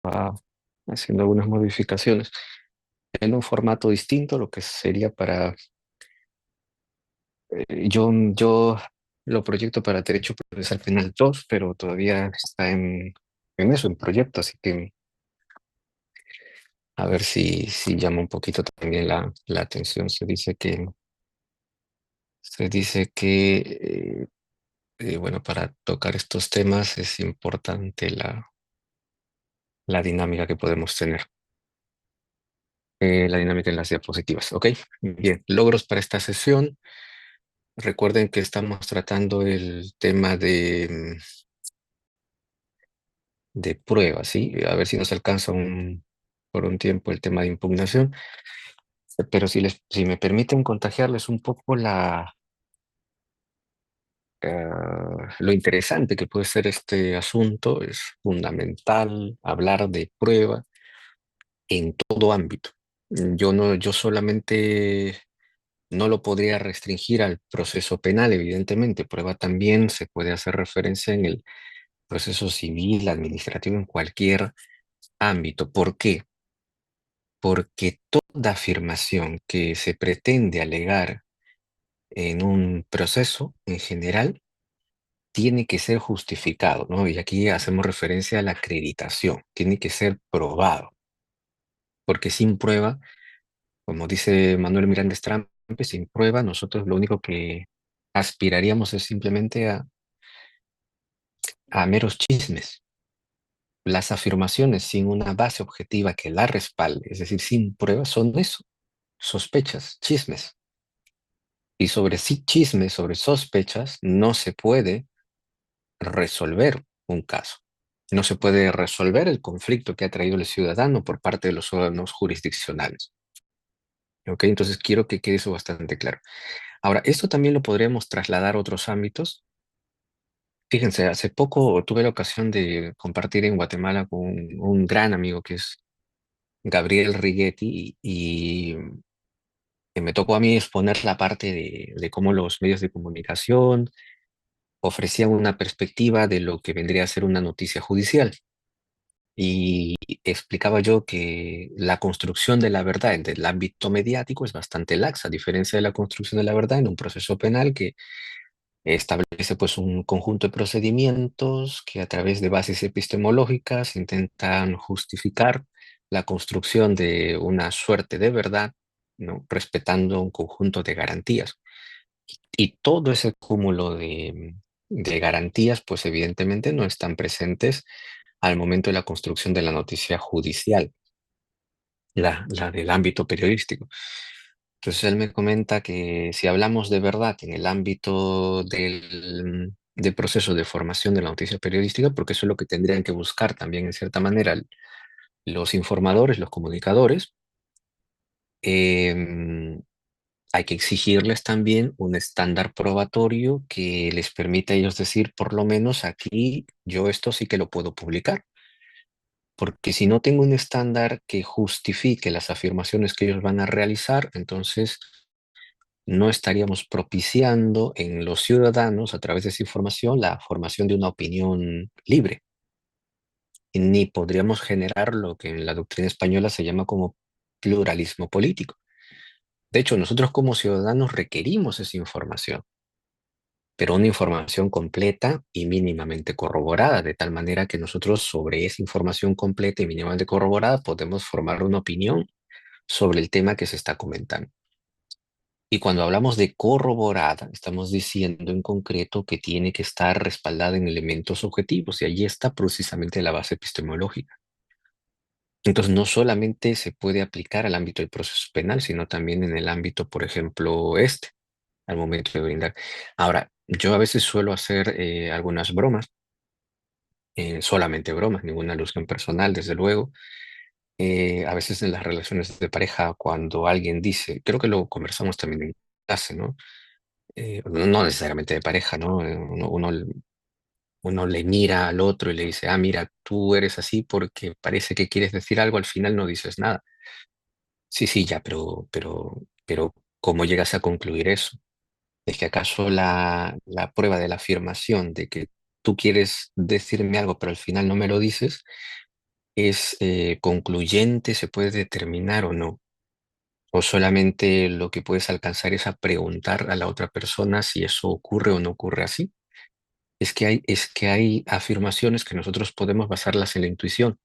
estaba haciendo algunas modificaciones en un formato distinto, lo que sería para, yo lo proyecto para Derecho Procesal Penal 2, pero todavía está en eso, en proyecto, así que a ver si llama un poquito también la atención. Se dice que bueno, para tocar estos temas es importante la dinámica que podemos tener. La dinámica en las diapositivas. Ok, bien. Logros para esta sesión. Recuerden que estamos tratando el tema de pruebas, ¿sí? A ver si nos alcanza por un tiempo el tema de impugnación. Pero si me permiten contagiarles un poco lo interesante que puede ser este asunto, es fundamental hablar de prueba en todo ámbito. Yo solamente no lo podría restringir al proceso penal, evidentemente. Prueba también se puede hacer referencia en el proceso civil, administrativo, en cualquier ámbito. ¿Por qué? Porque toda afirmación que se pretende alegar en un proceso en general tiene que ser justificado, ¿no? Y aquí hacemos referencia a la acreditación, tiene que ser probado, porque sin prueba, como dice Manuel Miranda Estrampe, sin prueba nosotros lo único que aspiraríamos es simplemente a meros chismes. Las afirmaciones sin una base objetiva que la respalde, es decir, sin pruebas, son eso, sospechas, chismes. Y sobre sí chismes, sobre sospechas, no se puede resolver un caso. No se puede resolver el conflicto que ha traído el ciudadano por parte de los órganos jurisdiccionales. ¿Ok? Entonces quiero que quede eso bastante claro. Ahora, esto también lo podríamos trasladar a otros ámbitos. Fíjense, hace poco tuve la ocasión de compartir en Guatemala con un gran amigo que es Gabriel Righetti y que me tocó a mí exponer la parte de cómo los medios de comunicación ofrecían una perspectiva de lo que vendría a ser una noticia judicial. Y explicaba yo que la construcción de la verdad en el ámbito mediático es bastante laxa, a diferencia de la construcción de la verdad en un proceso penal que establece pues un conjunto de procedimientos que a través de bases epistemológicas intentan justificar la construcción de una suerte de verdad, ¿no? Respetando un conjunto de garantías. Y todo ese cúmulo de garantías, pues evidentemente no están presentes al momento de la construcción de la noticia judicial, la del ámbito periodístico. Entonces él me comenta que si hablamos de verdad en el ámbito del proceso de formación de la noticia periodística, porque eso es lo que tendrían que buscar también en cierta manera los informadores, los comunicadores, em, hay que exigirles también un estándar probatorio que les permita a ellos decir, por lo menos aquí yo esto sí que lo puedo publicar. Porque si no tengo un estándar que justifique las afirmaciones que ellos van a realizar, entonces no estaríamos propiciando en los ciudadanos, a través de esa información, la formación de una opinión libre. Y ni podríamos generar lo que en la doctrina española se llama como pluralismo político. De hecho, nosotros como ciudadanos requerimos esa información, pero una información completa y mínimamente corroborada, de tal manera que nosotros sobre esa información completa y mínimamente corroborada podemos formar una opinión sobre el tema que se está comentando. Y cuando hablamos de corroborada, estamos diciendo en concreto que tiene que estar respaldada en elementos objetivos, y allí está precisamente la base epistemológica. Entonces, no solamente se puede aplicar al ámbito del proceso penal, sino también en el ámbito, por ejemplo, al momento de brindar. Ahora, yo a veces suelo hacer algunas bromas, solamente bromas, ninguna alusión personal, desde luego. A veces en las relaciones de pareja, cuando alguien dice, creo que lo conversamos también en clase, ¿no? No necesariamente de pareja, ¿no? Uno le mira al otro y le dice, ah, mira, tú eres así porque parece que quieres decir algo, al final no dices nada. Sí, sí, ya, pero ¿cómo llegas a concluir eso? ¿Es que acaso la prueba de la afirmación de que tú quieres decirme algo, pero al final no me lo dices, ¿Es concluyente? ¿Se puede determinar o no? ¿O solamente lo que puedes alcanzar es a preguntar a la otra persona si eso ocurre o no ocurre así? Es que hay afirmaciones que nosotros podemos basarlas en la intuición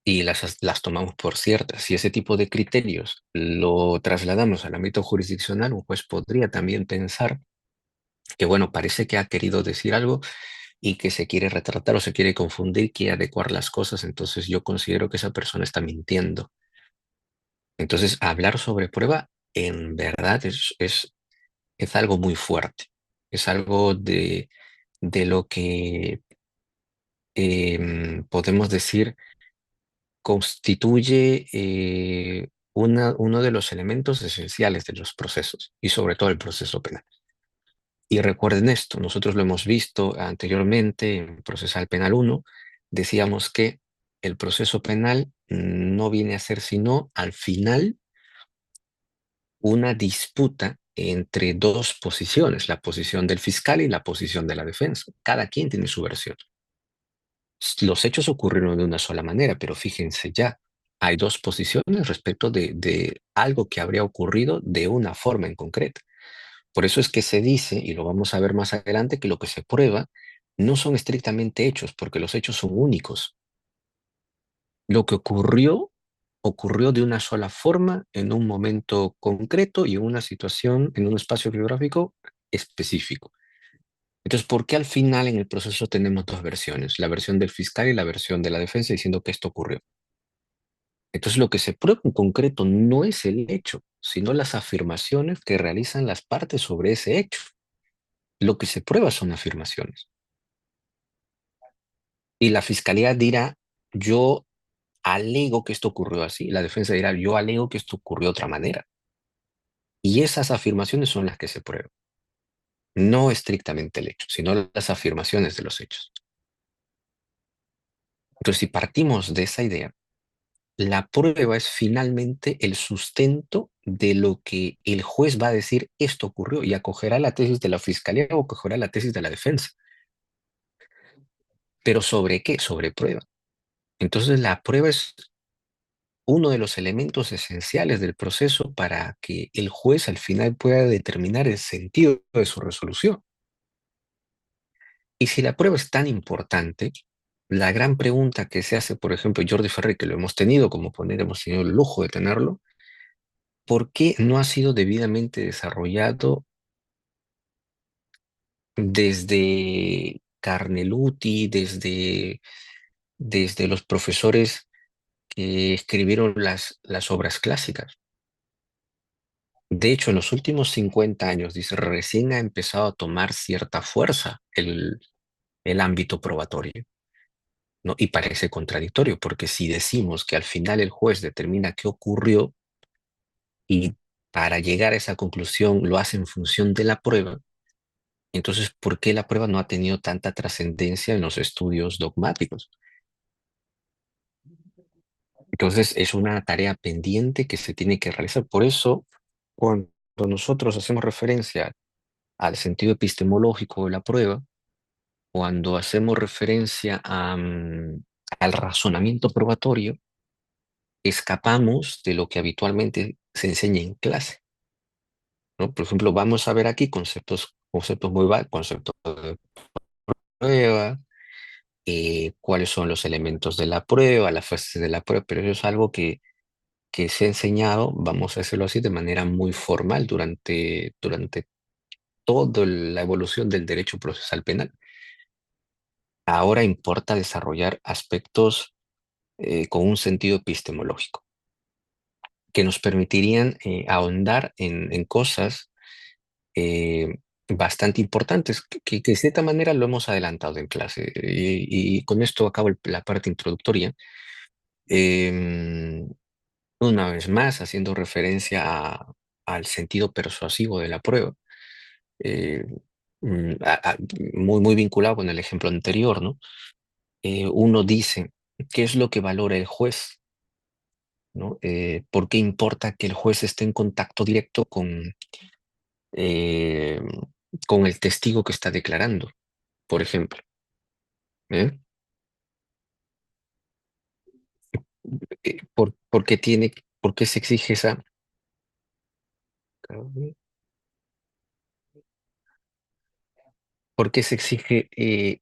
y las tomamos por ciertas. Si ese tipo de criterios lo trasladamos al ámbito jurisdiccional, un juez podría también pensar que, bueno, parece que ha querido decir algo y que se quiere retratar o se quiere confundir, quiere adecuar las cosas, entonces yo considero que esa persona está mintiendo. Entonces, hablar sobre prueba en verdad es algo muy fuerte, es algo de lo que podemos decir constituye uno de los elementos esenciales de los procesos y sobre todo el proceso penal. Y recuerden esto, nosotros lo hemos visto anteriormente en Procesal Penal uno, decíamos que el proceso penal no viene a ser sino al final una disputa entre dos posiciones, la posición del fiscal y la posición de la defensa. Cada quien tiene su versión. Los hechos ocurrieron de una sola manera, pero fíjense ya, hay dos posiciones respecto de algo que habría ocurrido de una forma en concreta. Por eso es que se dice, y lo vamos a ver más adelante, que lo que se prueba no son estrictamente hechos, porque los hechos son únicos. Lo que ocurrió, ocurrió de una sola forma, en un momento concreto y en una situación, en un espacio geográfico específico. Entonces, ¿por qué al final en el proceso tenemos dos versiones? La versión del fiscal y la versión de la defensa diciendo que esto ocurrió. Entonces, lo que se prueba en concreto no es el hecho, sino las afirmaciones que realizan las partes sobre ese hecho. Lo que se prueba son afirmaciones. Y la fiscalía dirá, yo alego que esto ocurrió así. La defensa dirá, yo alego que esto ocurrió de otra manera. Y esas afirmaciones son las que se prueban. No estrictamente el hecho, sino las afirmaciones de los hechos. Entonces, si partimos de esa idea, la prueba es finalmente el sustento de lo que el juez va a decir, esto ocurrió, y acogerá la tesis de la fiscalía o acogerá la tesis de la defensa. ¿Pero sobre qué? Sobre prueba. Entonces, la prueba es uno de los elementos esenciales del proceso para que el juez al final pueda determinar el sentido de su resolución. Y si la prueba es tan importante, la gran pregunta que se hace, por ejemplo, Jordi Ferrer, que lo hemos tenido, como poner, hemos tenido el lujo de tenerlo, ¿por qué no ha sido debidamente desarrollado desde Carneluti, desde los profesores que escribieron las obras clásicas? De hecho, en los últimos 50 años, dice, recién ha empezado a tomar cierta fuerza el ámbito probatorio, ¿no? Y parece contradictorio, porque si decimos que al final el juez determina qué ocurrió y para llegar a esa conclusión lo hace en función de la prueba, entonces, ¿por qué la prueba no ha tenido tanta trascendencia en los estudios dogmáticos? Entonces, es una tarea pendiente que se tiene que realizar. Por eso, cuando nosotros hacemos referencia al sentido epistemológico de la prueba, cuando hacemos referencia al razonamiento probatorio, escapamos de lo que habitualmente se enseña en clase, ¿no? Por ejemplo, vamos a ver aquí conceptos muy básicos, conceptos de prueba, cuáles son los elementos de la prueba, las fases de la prueba, pero eso es algo que se ha enseñado, vamos a decirlo así, de manera muy formal durante toda la evolución del derecho procesal penal. Ahora importa desarrollar aspectos con un sentido epistemológico que nos permitirían ahondar en cosas eh, bastante importantes, que de cierta manera lo hemos adelantado en clase. Y con esto acabo la parte introductoria. Em, una vez más, haciendo referencia al sentido persuasivo de la prueba, eh, muy, muy vinculado con el ejemplo anterior, ¿no? Uno dice, ¿qué es lo que valora el juez? ¿No? ¿Por qué importa que el juez esté en contacto directo eh, con el testigo que está declarando, por ejemplo? ¿Eh? ¿Por qué por qué se exige por qué se exige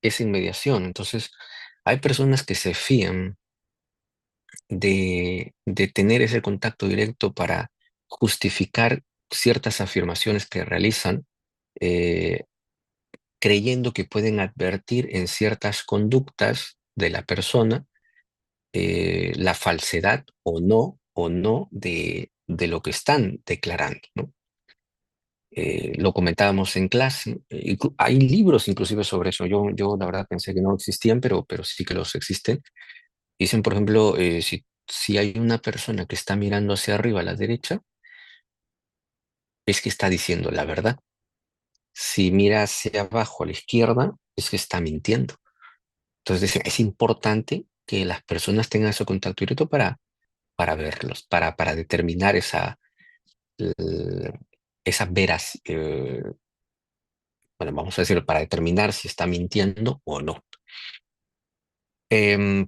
esa inmediación? Entonces, hay personas que se fían de tener ese contacto directo para justificar ciertas afirmaciones que realizan, eh, creyendo que pueden advertir en ciertas conductas de la persona la falsedad o no de lo que están declarando, ¿no? Lo comentábamos en clase, hay libros inclusive sobre eso. Yo la verdad pensé que no existían, pero sí que los existen. Dicen, por ejemplo, si hay una persona que está mirando hacia arriba a la derecha, es que está diciendo la verdad. Si mira hacia abajo a la izquierda, es que está mintiendo. Entonces dicen, es importante que las personas tengan ese contacto directo para verlos, para determinar eh, esa veraz, bueno, vamos a decir, para determinar si está mintiendo o no.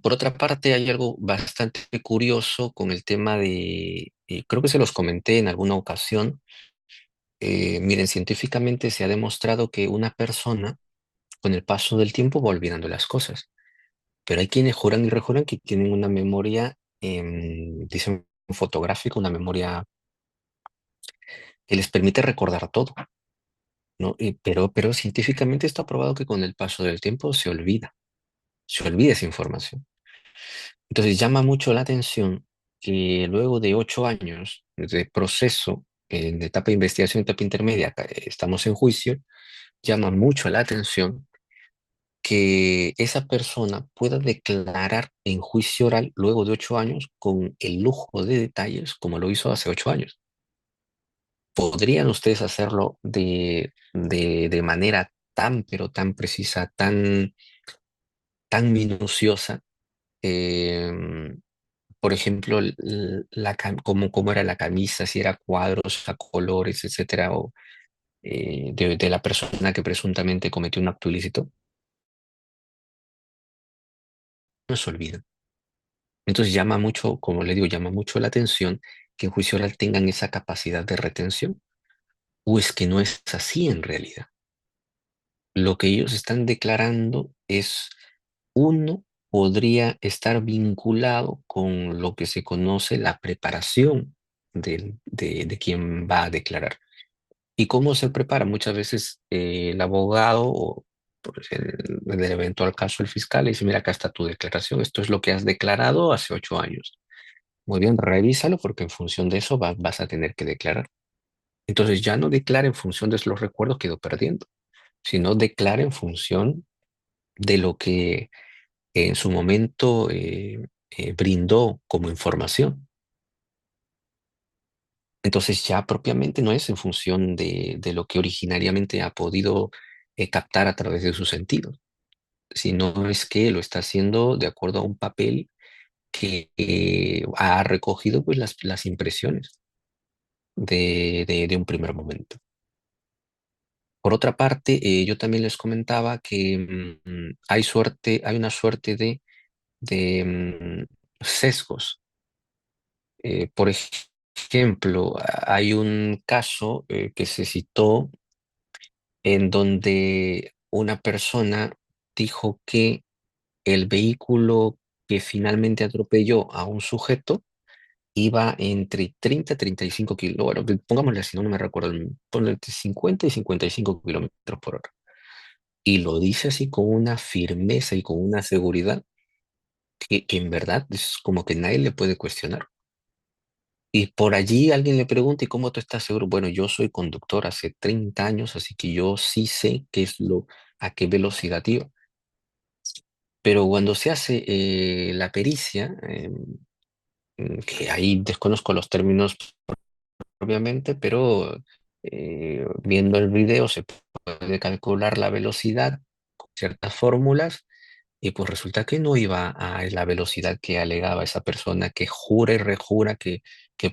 Por otra parte, hay algo bastante curioso con el tema creo que se los comenté en alguna ocasión. Miren, científicamente se ha demostrado que una persona con el paso del tiempo va olvidando las cosas, pero hay quienes juran y rejuran que tienen una memoria, dicen fotográfica, una memoria que les permite recordar todo, ¿no? Pero científicamente está probado que con el paso del tiempo se olvida esa información. Entonces llama mucho la atención que luego de 8 años de proceso, en etapa de investigación, etapa intermedia, estamos en juicio, llama mucho la atención que esa persona pueda declarar en juicio oral luego de 8 años con el lujo de detalles como lo hizo hace 8 años. ¿Podrían ustedes hacerlo de manera tan, pero tan precisa, tan minuciosa? Em, por ejemplo, cómo era la camisa, si era cuadros a colores, etcétera, o de la persona que presuntamente cometió un acto ilícito, no se olvida. Entonces llama mucho, como le digo, llama mucho la atención que en juicio oral tengan esa capacidad de retención, o es que no es así en realidad. Lo que ellos están declarando es, uno, podría estar vinculado con lo que se conoce la preparación de quien va a declarar. ¿Y cómo se prepara? Muchas veces el abogado o pues, en el eventual caso el fiscal le dice, mira, acá está tu declaración, esto es lo que has declarado hace 8 años. Muy bien, revísalo porque en función de eso vas a tener que declarar. Entonces ya no declara en función de los recuerdos, quedó perdiendo, sino declara en función de lo que en su momento brindó como información. Entonces ya propiamente no es en función de lo que originariamente ha podido captar a través de sus sentidos, sino es que lo está haciendo de acuerdo a un papel que ha recogido pues las impresiones de un primer momento. Por otra parte, yo también les comentaba que hay una suerte de sesgos. Por ejemplo, hay un caso que se citó en donde una persona dijo que el vehículo que finalmente atropelló a un sujeto iba entre 30 y 35 kilómetros, bueno, pongámosle así, no me recuerdo, ponle entre 50 y 55 kilómetros por hora. Y lo dice así con una firmeza y con una seguridad que en verdad es como que nadie le puede cuestionar. Y por allí alguien le pregunta, ¿y cómo tú estás seguro? Bueno, yo soy conductor hace 30 años, así que yo sí sé a qué velocidad iba. Pero cuando se hace la pericia, que ahí desconozco los términos propiamente, pero viendo el video se puede calcular la velocidad con ciertas fórmulas y pues resulta que no iba a la velocidad que alegaba esa persona que jura y rejura que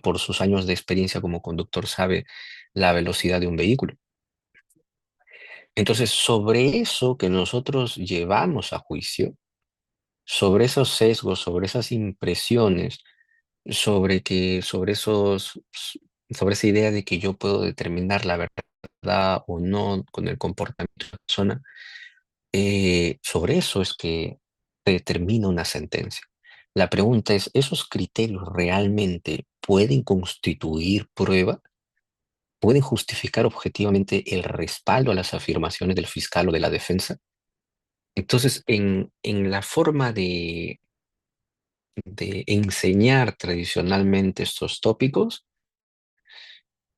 por sus años de experiencia como conductor sabe la velocidad de un vehículo. Entonces, sobre eso que nosotros llevamos a juicio, sobre esos sesgos, sobre esas impresiones, sobre esa idea de que yo puedo determinar la verdad o no con el comportamiento de la persona, sobre eso es que se determina una sentencia. La pregunta es, ¿esos criterios realmente pueden constituir prueba? ¿Pueden justificar objetivamente el respaldo a las afirmaciones del fiscal o de la defensa? Entonces, en la forma de enseñar tradicionalmente estos tópicos,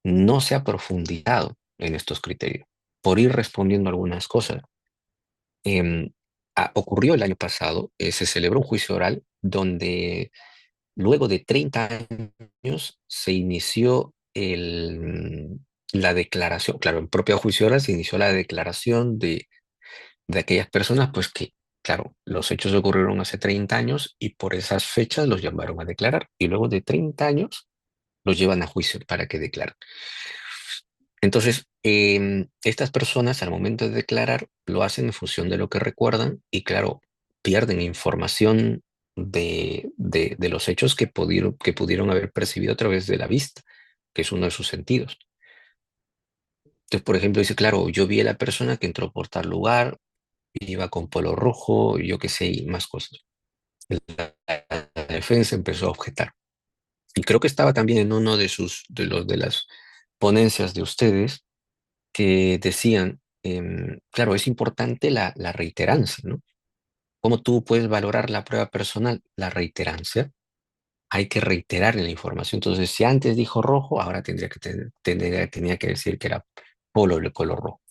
no se ha profundizado en estos criterios. Por ir respondiendo algunas cosas, em, ocurrió el año pasado, se celebró un juicio oral donde luego de 30 años se inició la declaración, claro, en propio juicio oral se inició la declaración de aquellas personas, pues que, claro, los hechos ocurrieron hace 30 años y por esas fechas los llamaron a declarar. Y luego de 30 años los llevan a juicio para que declaren. Entonces, estas personas al momento de declarar lo hacen en función de lo que recuerdan y, claro, pierden información de los hechos que pudieron haber percibido a través de la vista, que es uno de sus sentidos. Entonces, por ejemplo, dice, claro, yo vi a la persona que entró por tal lugar, iba con polo rojo, yo qué sé, y más cosas. La defensa empezó a objetar. Y creo que estaba también en uno de las ponencias de ustedes que decían, claro, es importante la reiterancia, ¿no? ¿Cómo tú puedes valorar la prueba personal? La reiterancia. Hay que reiterar la información. Entonces, si antes dijo rojo, ahora tenía que decir que era polo de color rojo.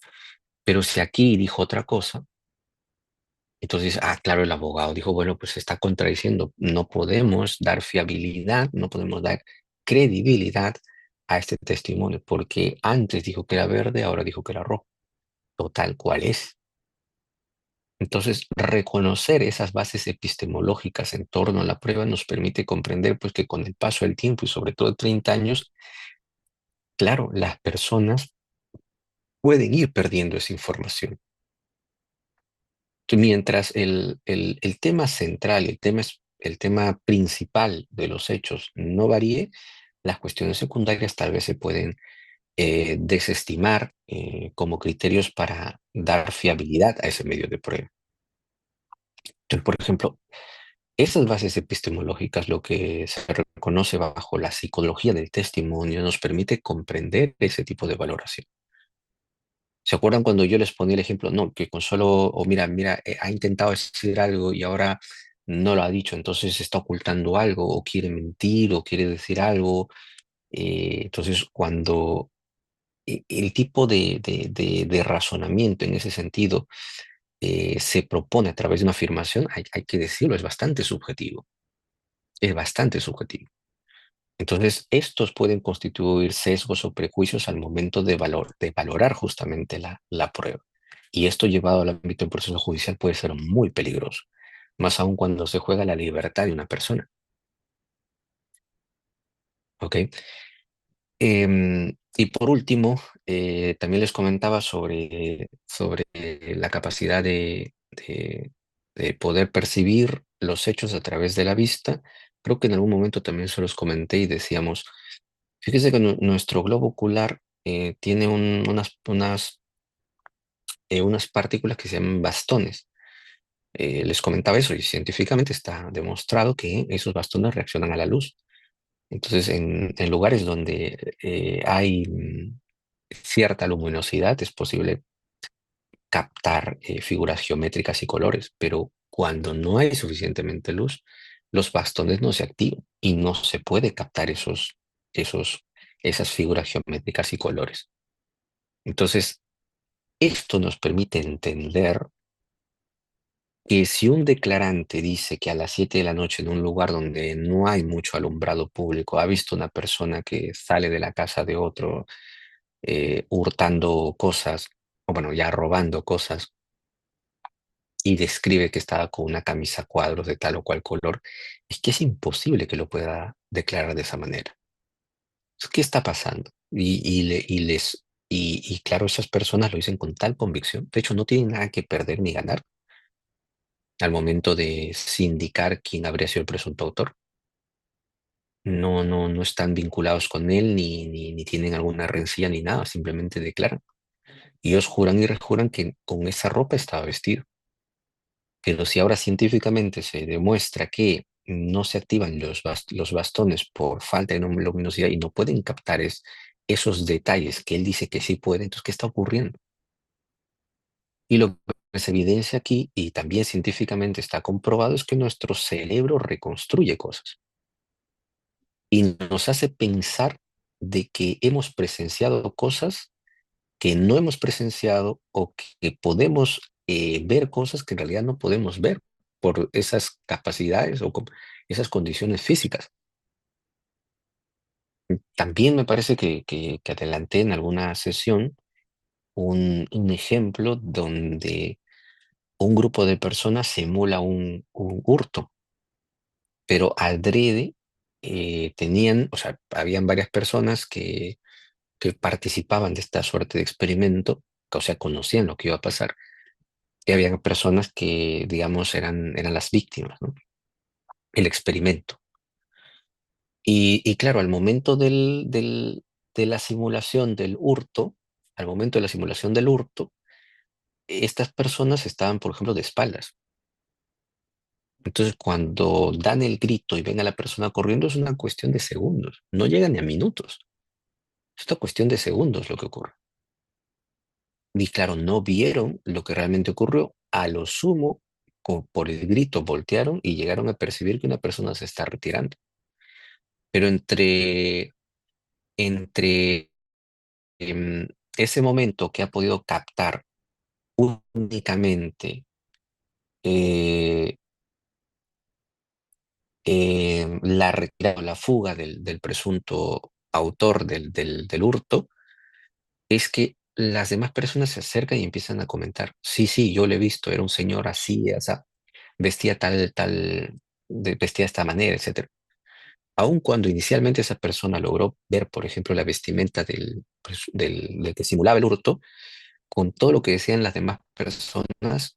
Pero si aquí dijo otra cosa, entonces, claro, el abogado dijo, bueno, pues se está contradiciendo. No podemos dar fiabilidad, no podemos dar credibilidad a este testimonio, porque antes dijo que era verde, ahora dijo que era rojo. Total, ¿cuál es? Entonces, reconocer esas bases epistemológicas en torno a la prueba nos permite comprender pues, que con el paso del tiempo y sobre todo 30 años, claro, las personas pueden ir perdiendo esa información. Mientras el tema central, el tema principal de los hechos no varíe, las cuestiones secundarias tal vez se pueden desestimar como criterios para dar fiabilidad a ese medio de prueba. Entonces, por ejemplo, esas bases epistemológicas, lo que se reconoce bajo la psicología del testimonio, nos permite comprender ese tipo de valoración. ¿Se acuerdan cuando yo les ponía el ejemplo? No, que con solo, o mira, ha intentado decir algo y ahora no lo ha dicho, entonces está ocultando algo, o quiere mentir, o quiere decir algo. Entonces, cuando el tipo de razonamiento en ese sentido se propone a través de una afirmación, hay que decirlo, es bastante subjetivo. Es bastante subjetivo. Entonces, estos pueden constituir sesgos o prejuicios al momento de valorar justamente la prueba. Y esto llevado al ámbito del proceso judicial puede ser muy peligroso, más aún cuando se juega la libertad de una persona. ¿Ok? Y por último, también les comentaba sobre la capacidad de poder percibir los hechos a través de la vista. Creo que en algún momento también se los comenté y decíamos, fíjese que nuestro globo ocular tiene unas partículas que se llaman bastones. Les comentaba eso y científicamente está demostrado que esos bastones reaccionan a la luz. Entonces, en lugares donde hay cierta luminosidad es posible captar figuras geométricas y colores, pero cuando no hay suficientemente luz, los bastones no se activan y no se puede captar esos, esas figuras geométricas y colores. Entonces, esto nos permite entender que si un declarante dice que a las 7 de la noche en un lugar donde no hay mucho alumbrado público ha visto una persona que sale de la casa de otro hurtando cosas, o bueno, ya robando cosas, y describe que estaba con una camisa a cuadros de tal o cual color, es que es imposible que lo pueda declarar de esa manera. ¿Qué está pasando? Y claro, esas personas lo dicen con tal convicción. De hecho, no tienen nada que perder ni ganar al momento de sindicar quién habría sido el presunto autor. no están vinculados con él ni tienen alguna rencilla ni nada, simplemente declaran. Y ellos juran y rejuran que con esa ropa estaba vestido. Pero si ahora científicamente se demuestra que no se activan los bastones por falta de luminosidad y no pueden captar esos detalles que él dice que sí puede, entonces, ¿qué está ocurriendo? Y lo que se evidencia aquí, y también científicamente está comprobado, es que nuestro cerebro reconstruye cosas y nos hace pensar de que hemos presenciado cosas que no hemos presenciado o que podemos ver cosas que en realidad no podemos ver por esas capacidades o esas condiciones físicas. También me parece que adelanté en alguna sesión un ejemplo donde un grupo de personas simula un hurto, pero adrede tenían, o sea, habían varias personas que participaban de esta suerte de experimento, o sea, conocían lo que iba a pasar, y había personas que, digamos, eran las víctimas, ¿no? El experimento. Y claro, al momento de la simulación del hurto, al momento de la simulación del hurto, estas personas estaban, por ejemplo, de espaldas. Entonces, cuando dan el grito y ven a la persona corriendo, es una cuestión de segundos, no llega ni a minutos. Es una cuestión de segundos lo que ocurre. Y claro, no vieron lo que realmente ocurrió. A lo sumo, por el grito, voltearon y llegaron a percibir que una persona se está retirando. Pero entre ese momento que ha podido captar únicamente eh, la retirada, la fuga del presunto autor del hurto, es que las demás personas se acercan y empiezan a comentar, sí, sí, yo lo he visto, era un señor así, así, vestía vestía de esta manera, etcétera. Aun cuando inicialmente esa persona logró ver, por ejemplo, la vestimenta del que simulaba el hurto, con todo lo que decían las demás personas,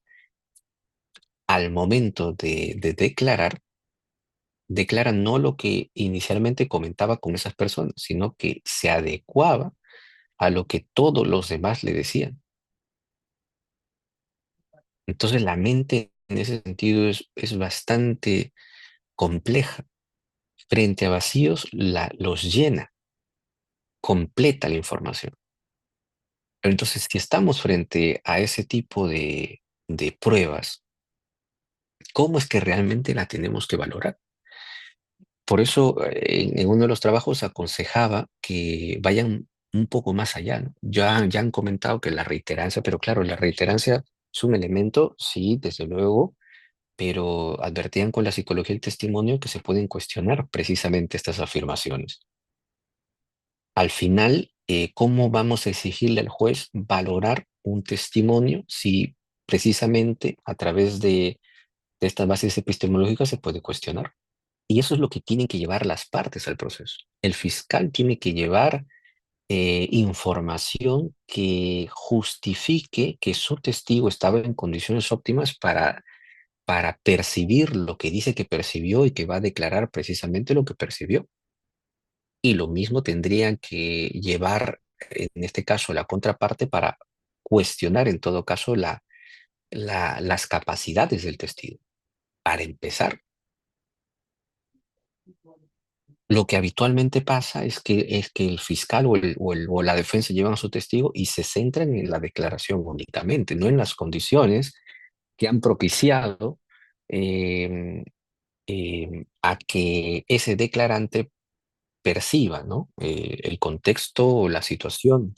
al momento de declarar, declara no lo que inicialmente comentaba con esas personas, sino que se adecuaba a lo que todos los demás le decían. Entonces la mente en ese sentido es bastante compleja. Frente a vacíos, los llena, completa la información. Pero entonces, si estamos frente a ese tipo de pruebas, ¿cómo es que realmente la tenemos que valorar? Por eso, en uno de los trabajos aconsejaba que vayan un poco más allá, ¿no? Ya han comentado que la reiterancia, pero claro, la reiterancia es un elemento, sí, desde luego, pero advertían con la psicología del testimonio que se pueden cuestionar precisamente estas afirmaciones. Al final, ¿cómo vamos a exigirle al juez valorar un testimonio si precisamente a través de estas bases epistemológicas se puede cuestionar? Y eso es lo que tienen que llevar las partes al proceso. El fiscal tiene que llevar información que justifique que su testigo estaba en condiciones óptimas para percibir lo que dice que percibió y que va a declarar precisamente lo que percibió. Y lo mismo tendrían que llevar, en este caso, la contraparte para cuestionar, en todo caso, las capacidades del testigo. Para empezar, lo que habitualmente pasa es que el fiscal o la defensa llevan a su testigo y se centran en la declaración únicamente, no en las condiciones que han propiciado em, a que ese declarante perciba, ¿no? El contexto o la situación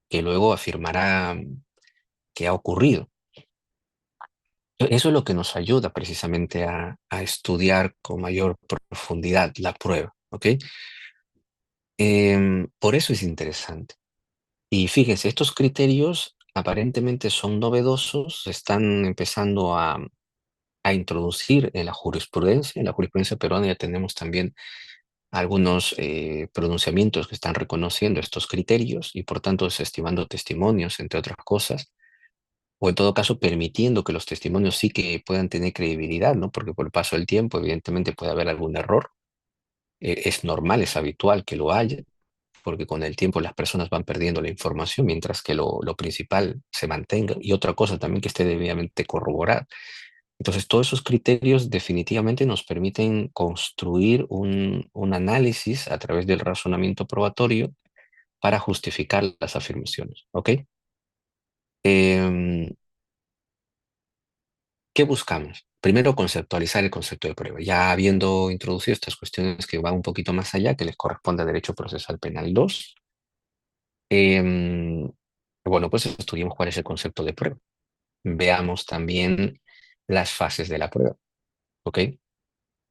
que luego afirmará que ha ocurrido. Eso es lo que nos ayuda precisamente a estudiar con mayor profundidad la prueba, ¿ok? Por eso es interesante. Y fíjense, estos criterios aparentemente son novedosos, se están empezando a introducir en la jurisprudencia. En la jurisprudencia peruana ya tenemos también algunos pronunciamientos que están reconociendo estos criterios y por tanto desestimando testimonios, entre otras cosas, o en todo caso permitiendo que los testimonios sí que puedan tener credibilidad, ¿no? Porque por el paso del tiempo evidentemente puede haber algún error. Es normal, es habitual que lo haya, porque con el tiempo las personas van perdiendo la información, mientras que lo principal se mantenga. Y otra cosa también que esté debidamente corroborada. Entonces, todos esos criterios definitivamente nos permiten construir un análisis a través del razonamiento probatorio para justificar las afirmaciones. ¿Ok? Em, ¿Qué buscamos? Primero, conceptualizar el concepto de prueba. Ya habiendo introducido estas cuestiones que van un poquito más allá, que les corresponde a Derecho Procesal Penal 2, em, bueno, pues estudiemos cuál es el concepto de prueba. Veamos también las fases de la prueba. ¿Ok?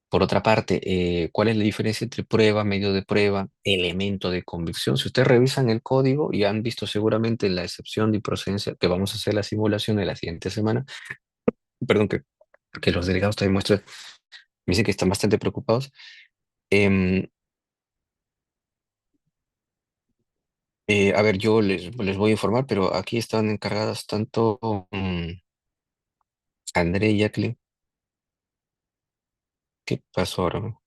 Por otra parte, ¿cuál es la diferencia entre prueba, medio de prueba, elemento de convicción? Si ustedes revisan el código y han visto seguramente la excepción de improcedencia, que vamos a hacer la simulación de la siguiente semana, perdón, que los delegados también muestran, me dicen que están bastante preocupados. Em, a ver, yo les voy a informar, pero aquí están encargadas tanto André y Jacqueline. ¿Qué pasó ahora?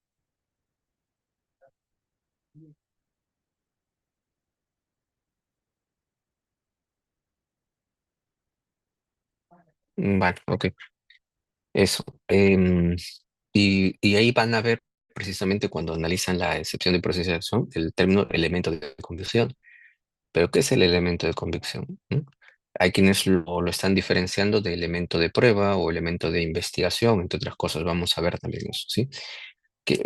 Vale, ok. Eso. Y ahí van a ver precisamente cuando analizan la excepción de proceso de acción el término elemento de convicción. ¿Pero qué es el elemento de convicción? ¿Mm? Hay quienes lo están diferenciando de elemento de prueba o elemento de investigación, entre otras cosas. Vamos a ver también eso, ¿sí?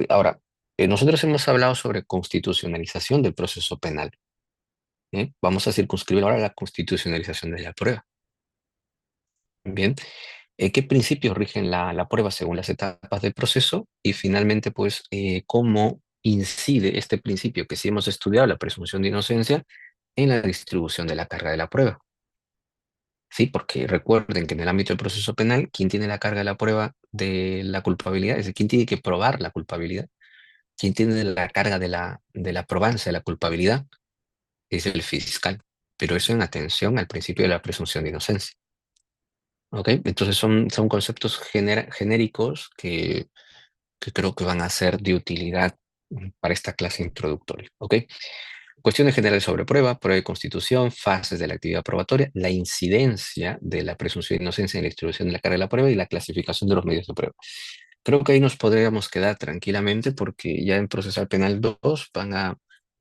Ahora, nosotros hemos hablado sobre constitucionalización del proceso penal. ¿Eh? Vamos a circunscribir ahora la constitucionalización de la prueba. Bien. ¿Qué principios rigen la prueba según las etapas del proceso? Y finalmente, pues, cómo incide este principio que sí hemos estudiado, la presunción de inocencia, en la distribución de la carga de la prueba. Sí, porque recuerden que en el ámbito del proceso penal, quien tiene la carga de la prueba de la culpabilidad, es decir, quien tiene que probar la culpabilidad, quien tiene la carga de la probancia de la culpabilidad, es el fiscal. Pero eso en atención al principio de la presunción de inocencia. ¿Ok? Entonces son conceptos genéricos que creo que van a ser de utilidad para esta clase introductoria. ¿Ok? Cuestiones generales sobre prueba, prueba de constitución, fases de la actividad probatoria, la incidencia de la presunción de inocencia en la distribución de la carga de la prueba y la clasificación de los medios de prueba. Creo que ahí nos podríamos quedar tranquilamente porque ya en Procesal Penal 2 van a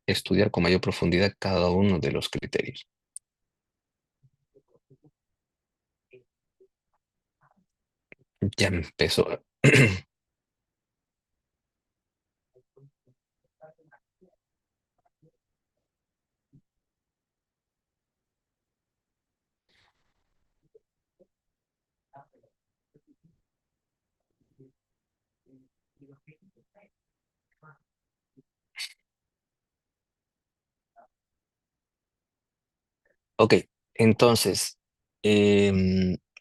estudiar con mayor profundidad cada uno de los criterios. Ya empezó. Ok, entonces,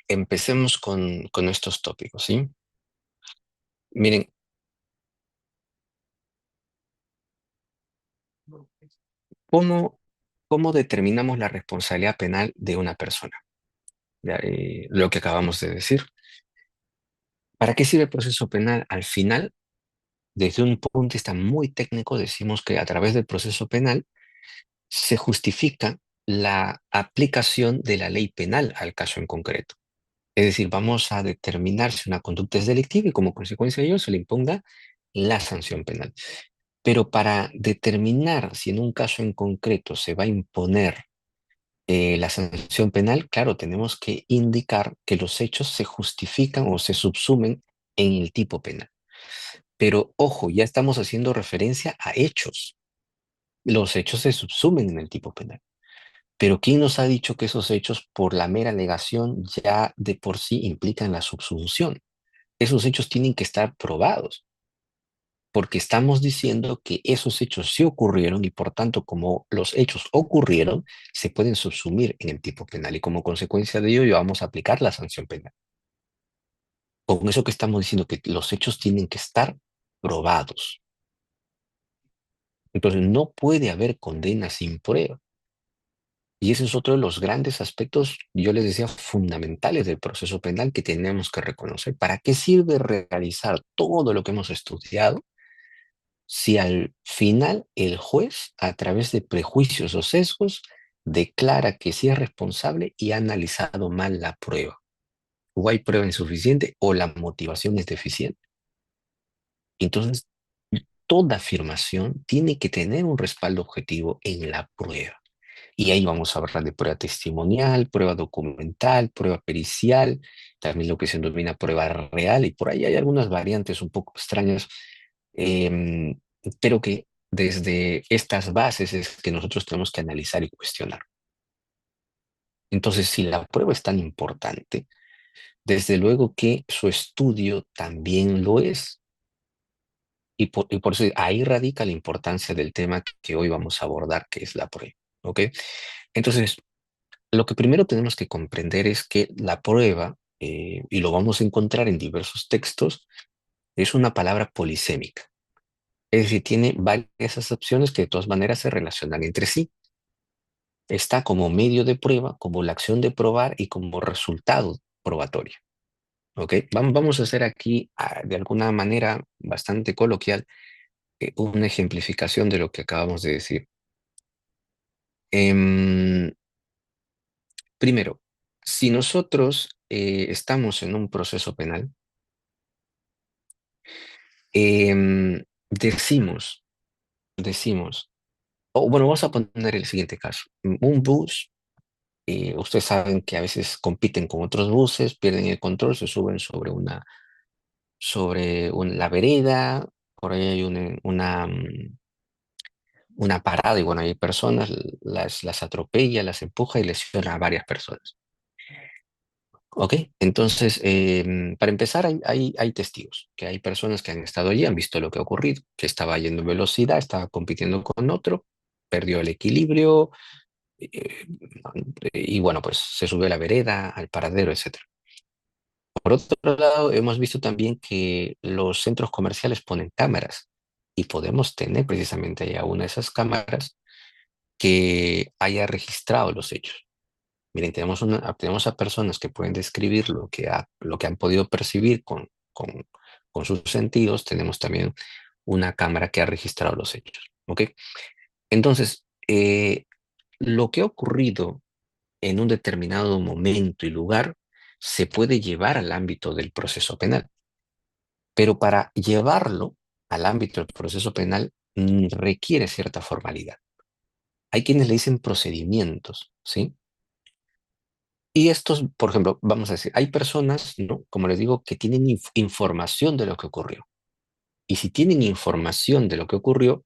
empecemos con estos tópicos, ¿sí? Miren, ¿cómo, cómo determinamos la responsabilidad penal de una persona? Ya, lo que acabamos de decir. ¿Para qué sirve el proceso penal? Al final, desde un punto de vista muy técnico, decimos que a través del proceso penal se justifica la aplicación de la ley penal al caso en concreto. Es decir, vamos a determinar si una conducta es delictiva y como consecuencia de ello se le imponga la sanción penal. Pero para determinar si en un caso en concreto se va a imponer la sanción penal, claro, tenemos que indicar que los hechos se justifican o se subsumen en el tipo penal. Pero ojo, ya estamos haciendo referencia a hechos. Los hechos se subsumen en el tipo penal. Pero ¿quién nos ha dicho que esos hechos, por la mera negación, ya de por sí implican la subsunción? Esos hechos tienen que estar probados, porque estamos diciendo que esos hechos sí ocurrieron y por tanto, como los hechos ocurrieron, se pueden subsumir en el tipo penal y como consecuencia de ello vamos a aplicar la sanción penal. Con eso que estamos diciendo que los hechos tienen que estar probados. Entonces no puede haber condena sin prueba. Y ese es otro de los grandes aspectos, yo les decía, fundamentales del proceso penal que tenemos que reconocer. ¿Para qué sirve realizar todo lo que hemos estudiado? si al final el juez, a través de prejuicios o sesgos, declara que sí es responsable y ha analizado mal la prueba, o hay prueba insuficiente o la motivación es deficiente. Entonces, toda afirmación tiene que tener un respaldo objetivo en la prueba. Y ahí vamos a hablar de prueba testimonial, prueba documental, prueba pericial, también lo que se denomina prueba real, y por ahí hay algunas variantes un poco extrañas, em, pero que desde estas bases es que nosotros tenemos que analizar y cuestionar. Entonces, si la prueba es tan importante, desde luego que su estudio también lo es. Y por eso ahí radica la importancia del tema que hoy vamos a abordar, que es la prueba. ¿Ok? Entonces, lo que primero tenemos que comprender es que la prueba, y lo vamos a encontrar en diversos textos, es una palabra polisémica. Es decir, tiene varias acepciones que de todas maneras se relacionan entre sí. Está como medio de prueba, como la acción de probar y como resultado probatorio. ¿Ok? Vamos a hacer aquí, de alguna manera bastante coloquial, una ejemplificación de lo que acabamos de decir. Em, Primero, si nosotros estamos en un proceso penal, decimos, o bueno, vamos a poner el siguiente caso. Un bus, ustedes saben que a veces compiten con otros buses, pierden el control, se suben la vereda, por ahí hay una parada y bueno, hay personas, las atropella, las empuja y lesiona a varias personas. Ok, entonces, para empezar, hay testigos, que hay personas que han estado allí, han visto lo que ha ocurrido, que estaba yendo en velocidad, estaba compitiendo con otro, perdió el equilibrio, eh, y bueno, pues se subió a la vereda, al paradero, etcétera. Por otro lado, hemos visto también que los centros comerciales ponen cámaras y podemos tener precisamente ya una de esas cámaras que haya registrado los hechos. Miren, tenemos a personas que pueden describir lo que han podido percibir con sus sentidos. Tenemos también una cámara que ha registrado los hechos. ¿Ok? Entonces, lo que ha ocurrido en un determinado momento y lugar se puede llevar al ámbito del proceso penal, pero para llevarlo al ámbito del proceso penal requiere cierta formalidad. Hay quienes le dicen procedimientos, ¿sí? Y estos, por ejemplo, vamos a decir, hay personas, ¿no? Como les digo, que tienen información de lo que ocurrió. Y si tienen información de lo que ocurrió,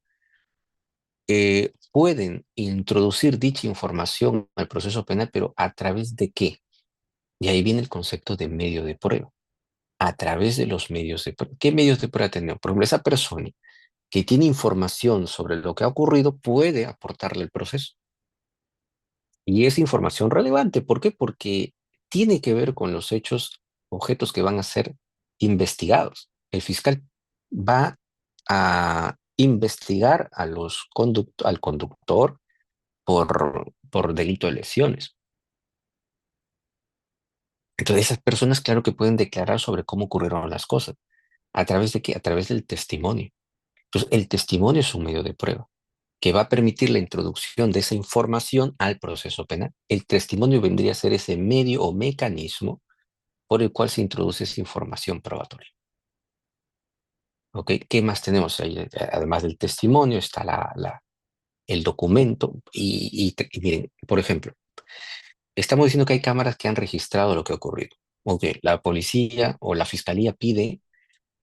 pueden introducir dicha información al proceso penal, pero ¿a través de qué? Y ahí viene el concepto de medio de prueba. A través de los medios de prueba. ¿Qué medios de prueba tenemos? Por ejemplo, esa persona que tiene información sobre lo que ha ocurrido puede aportarle al proceso. Y es información relevante. ¿Por qué? Porque tiene que ver con los hechos, objetos que van a ser investigados. El fiscal va a investigar al conductor por delito de lesiones. Entonces, esas personas, claro que pueden declarar sobre cómo ocurrieron las cosas. ¿A través de qué? A través del testimonio. Entonces, el testimonio es un medio de prueba que va a permitir la introducción de esa información al proceso penal. El testimonio vendría a ser ese medio o mecanismo por el cual se introduce esa información probatoria. ¿Ok? ¿Qué más tenemos ahí? Además del testimonio está el documento y miren, por ejemplo, estamos diciendo que hay cámaras que han registrado lo que ha ocurrido. Ok, la policía o la fiscalía pide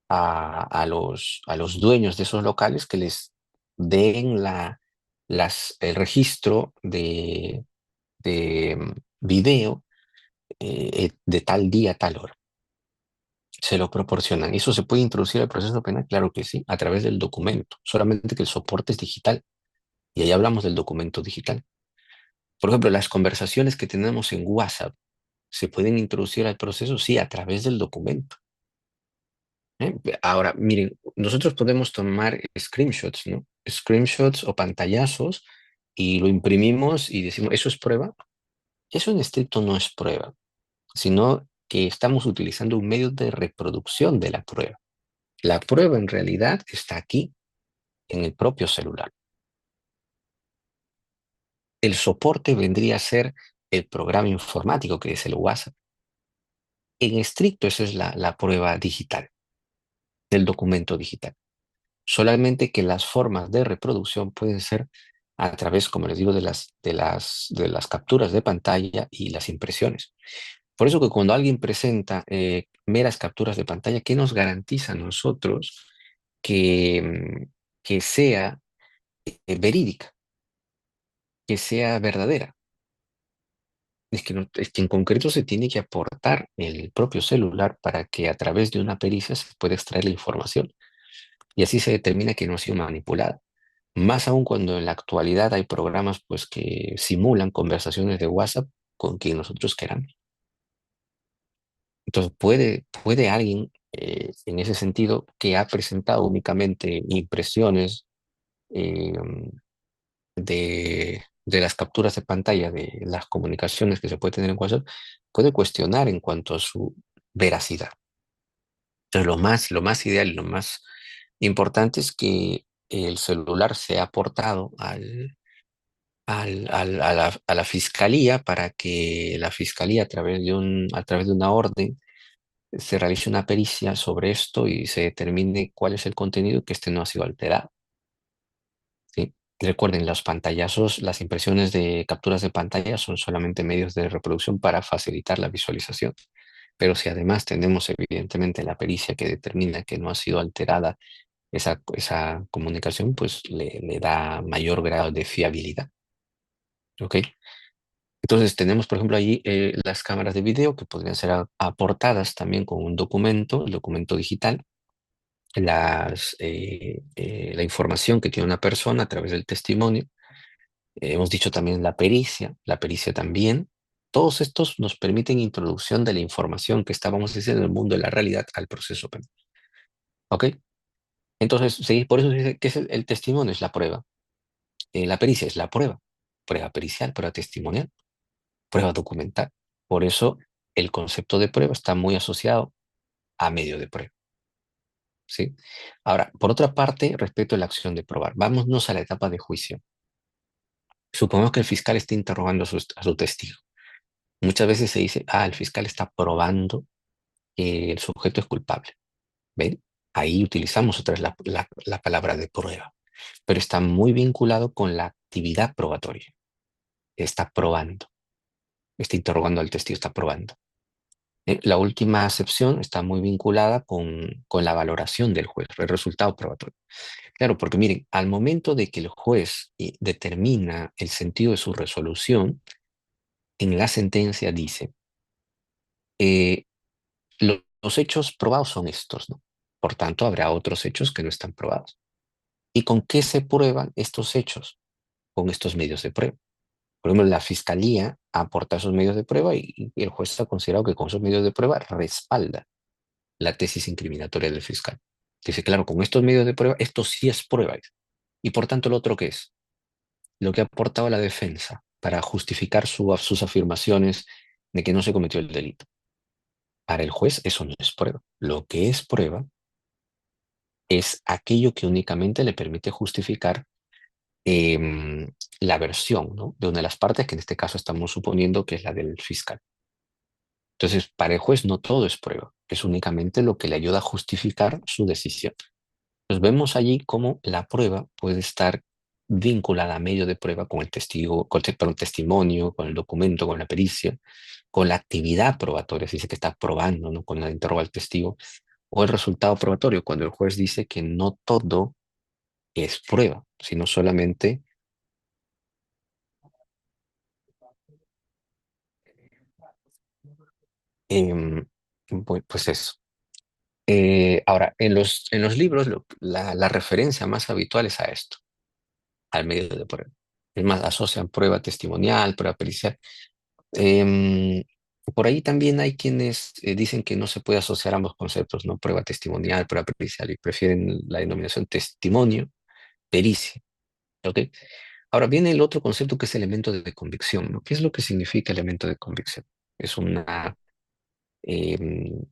a los dueños de esos locales que les den el registro de video de tal día, tal hora. Se lo proporcionan. ¿Eso se puede introducir al proceso penal? Claro que sí, a través del documento, solamente que el soporte es digital. Y ahí hablamos del documento digital. Por ejemplo, las conversaciones que tenemos en WhatsApp se pueden introducir al proceso, sí, a través del documento. ¿Eh? Ahora, miren, nosotros podemos tomar screenshots, ¿no? Screenshots o pantallazos y lo imprimimos y decimos, ¿eso es prueba? Eso en estricto no es prueba, sino que estamos utilizando un medio de reproducción de la prueba. La prueba en realidad está aquí. en el propio celular. El soporte vendría a ser el programa informático que es el WhatsApp. En estricto, esa es la prueba digital, del documento digital. Solamente que las formas de reproducción pueden ser a través, como les digo, de las capturas de pantalla y las impresiones. Por eso que cuando alguien presenta meras capturas de pantalla, ¿qué nos garantiza a nosotros que, que sea verídica, que sea verdadera? Es que, es que en concreto se tiene que aportar el propio celular para que a través de una pericia se pueda extraer la información y así se determina que no ha sido manipulada. Más aún cuando en la actualidad hay programas pues que simulan conversaciones de WhatsApp con quien nosotros queramos. Entonces puede alguien en ese sentido que ha presentado únicamente impresiones eh, de las capturas de pantalla de las comunicaciones que se puede tener en WhatsApp, puede cuestionar en cuanto a su veracidad. Entonces lo más ideal y lo más importante es que el celular sea aportado a la fiscalía para que la fiscalía a través de una orden se realice una pericia sobre esto y se determine cuál es el contenido y que este no ha sido alterado, ¿sí? Recuerden, los pantallazos, las impresiones de capturas de pantalla son solamente medios de reproducción para facilitar la visualización. Pero si además tenemos evidentemente la pericia que determina que no ha sido alterada esa comunicación, pues le da mayor grado de fiabilidad. ¿Ok? Entonces tenemos, por ejemplo, allí las cámaras de video que podrían ser aportadas también con un documento, el documento digital, la información que tiene una persona a través del testimonio. Hemos dicho también la pericia también. Todos estos nos permiten introducción de la información que estábamos diciendo en el mundo de la realidad al proceso penal. ¿Ok? Entonces, sí, por eso se dice que es el testimonio, es la prueba. La pericia es la prueba. Prueba pericial, prueba testimonial, prueba documental. Por eso el concepto de prueba está muy asociado a medio de prueba. ¿Sí? Ahora, por otra parte, respecto a la acción de probar, vámonos a la etapa de juicio. Supongamos que el fiscal está interrogando a su testigo. Muchas veces se dice, el fiscal está probando que el sujeto es culpable. ¿Ven? Ahí utilizamos otra vez la palabra de prueba, pero está muy vinculado con la actividad probatoria. Está probando, está interrogando al testigo, está probando. La última acepción está muy vinculada con la valoración del juez, el resultado probatorio. Claro, porque miren, al momento de que el juez determina el sentido de su resolución, en la sentencia dice, eh, los hechos probados son estos, ¿no? Por tanto, habrá otros hechos que no están probados. ¿Y con qué se prueban estos hechos? Con estos medios de prueba. Por ejemplo, la fiscalía aporta esos medios de prueba y el juez ha considerado que con esos medios de prueba respalda la tesis incriminatoria del fiscal. Dice, claro, con estos medios de prueba, esto sí es prueba. Y por tanto, ¿lo otro qué es? Lo que ha aportado la defensa para justificar sus afirmaciones de que no se cometió el delito. Para el juez eso no es prueba. Lo que es prueba es aquello que únicamente le permite justificar em, la versión, ¿no? De una de las partes, que en este caso estamos suponiendo que es la del fiscal. Entonces, para el juez no todo es prueba, es únicamente lo que le ayuda a justificar su decisión. Entonces, vemos allí cómo la prueba puede estar vinculada a medio de prueba con el testigo, con el testimonio, con el documento, con la pericia, con la actividad probatoria, si dice que está probando, ¿no? Cuando interroga al testigo, o el resultado probatorio, cuando el juez dice que no todo es prueba, sino solamente em, pues eso. Ahora, en los libros, la referencia más habitual es a esto, al medio de prueba. Es más, asocian prueba testimonial, prueba pericial. Em, por ahí también hay quienes dicen que no se puede asociar ambos conceptos, ¿no? Prueba testimonial, prueba pericial, y prefieren la denominación testimonio, pericia. ¿Ok? Ahora viene el otro concepto que es elemento de convicción, ¿no? ¿Qué es lo que significa elemento de convicción? Es una, em,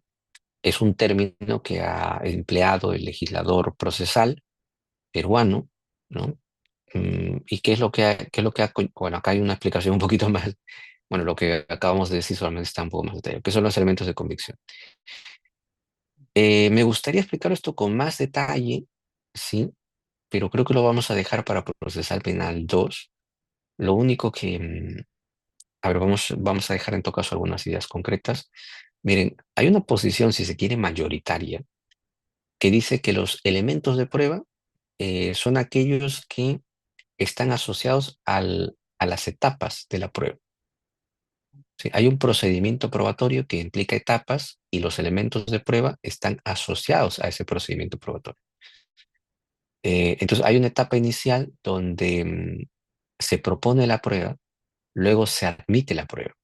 es un término que ha empleado el legislador procesal peruano, ¿no? ¿Y qué es lo que qué es lo que bueno, acá hay una explicación un poquito más, bueno, lo que acabamos de decir solamente está un poco más detallado, ¿qué son los elementos de convicción? Me gustaría explicar esto con más detalle, sí, pero creo que lo vamos a dejar para procesar penal 2. Lo único que, a ver, vamos a dejar en todo caso algunas ideas concretas. Miren, hay una posición, si se quiere, mayoritaria, que dice que los elementos de prueba son aquellos que están asociados a las etapas de la prueba. ¿Sí? Hay un procedimiento probatorio que implica etapas y los elementos de prueba están asociados a ese procedimiento probatorio. Entonces, hay una etapa inicial donde se propone la prueba, luego se admite la prueba.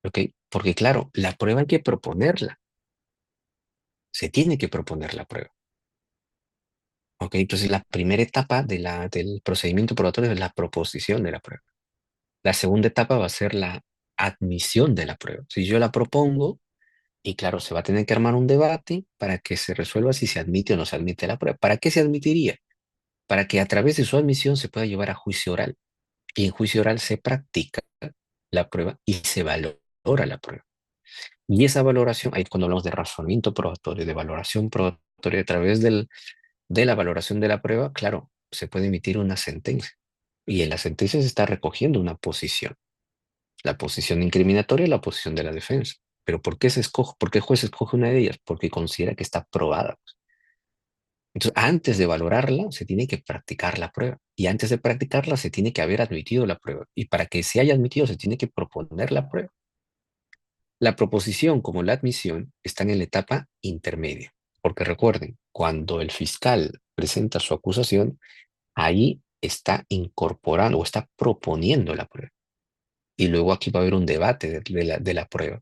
¿Ok? Porque claro, la prueba hay que proponerla, se tiene que proponer la prueba. ¿Ok? Entonces, la primera etapa del procedimiento probatorio es la proposición de la prueba. La segunda etapa va a ser la admisión de la prueba. Si yo la propongo, y claro, se va a tener que armar un debate para que se resuelva si se admite o no se admite la prueba. ¿Para qué se admitiría? Para que a través de su admisión se pueda llevar a juicio oral. Y en juicio oral se practica la prueba y se valora la prueba. Y esa valoración, ahí cuando hablamos de razonamiento probatorio, de valoración probatoria a través de la valoración de la prueba, claro, se puede emitir una sentencia. Y en la sentencia se está recogiendo una posición. La posición incriminatoria y la posición de la defensa. Pero ¿por qué se escoge? ¿Por qué el juez escoge una de ellas? Porque considera que está probada. Entonces, antes de valorarla, se tiene que practicar la prueba. Y antes de practicarla, se tiene que haber admitido la prueba. Y para que se haya admitido, se tiene que proponer la prueba. La proposición como la admisión están en la etapa intermedia. Porque recuerden, cuando el fiscal presenta su acusación, ahí está incorporando o está proponiendo la prueba. Y luego aquí va a haber un debate de la prueba.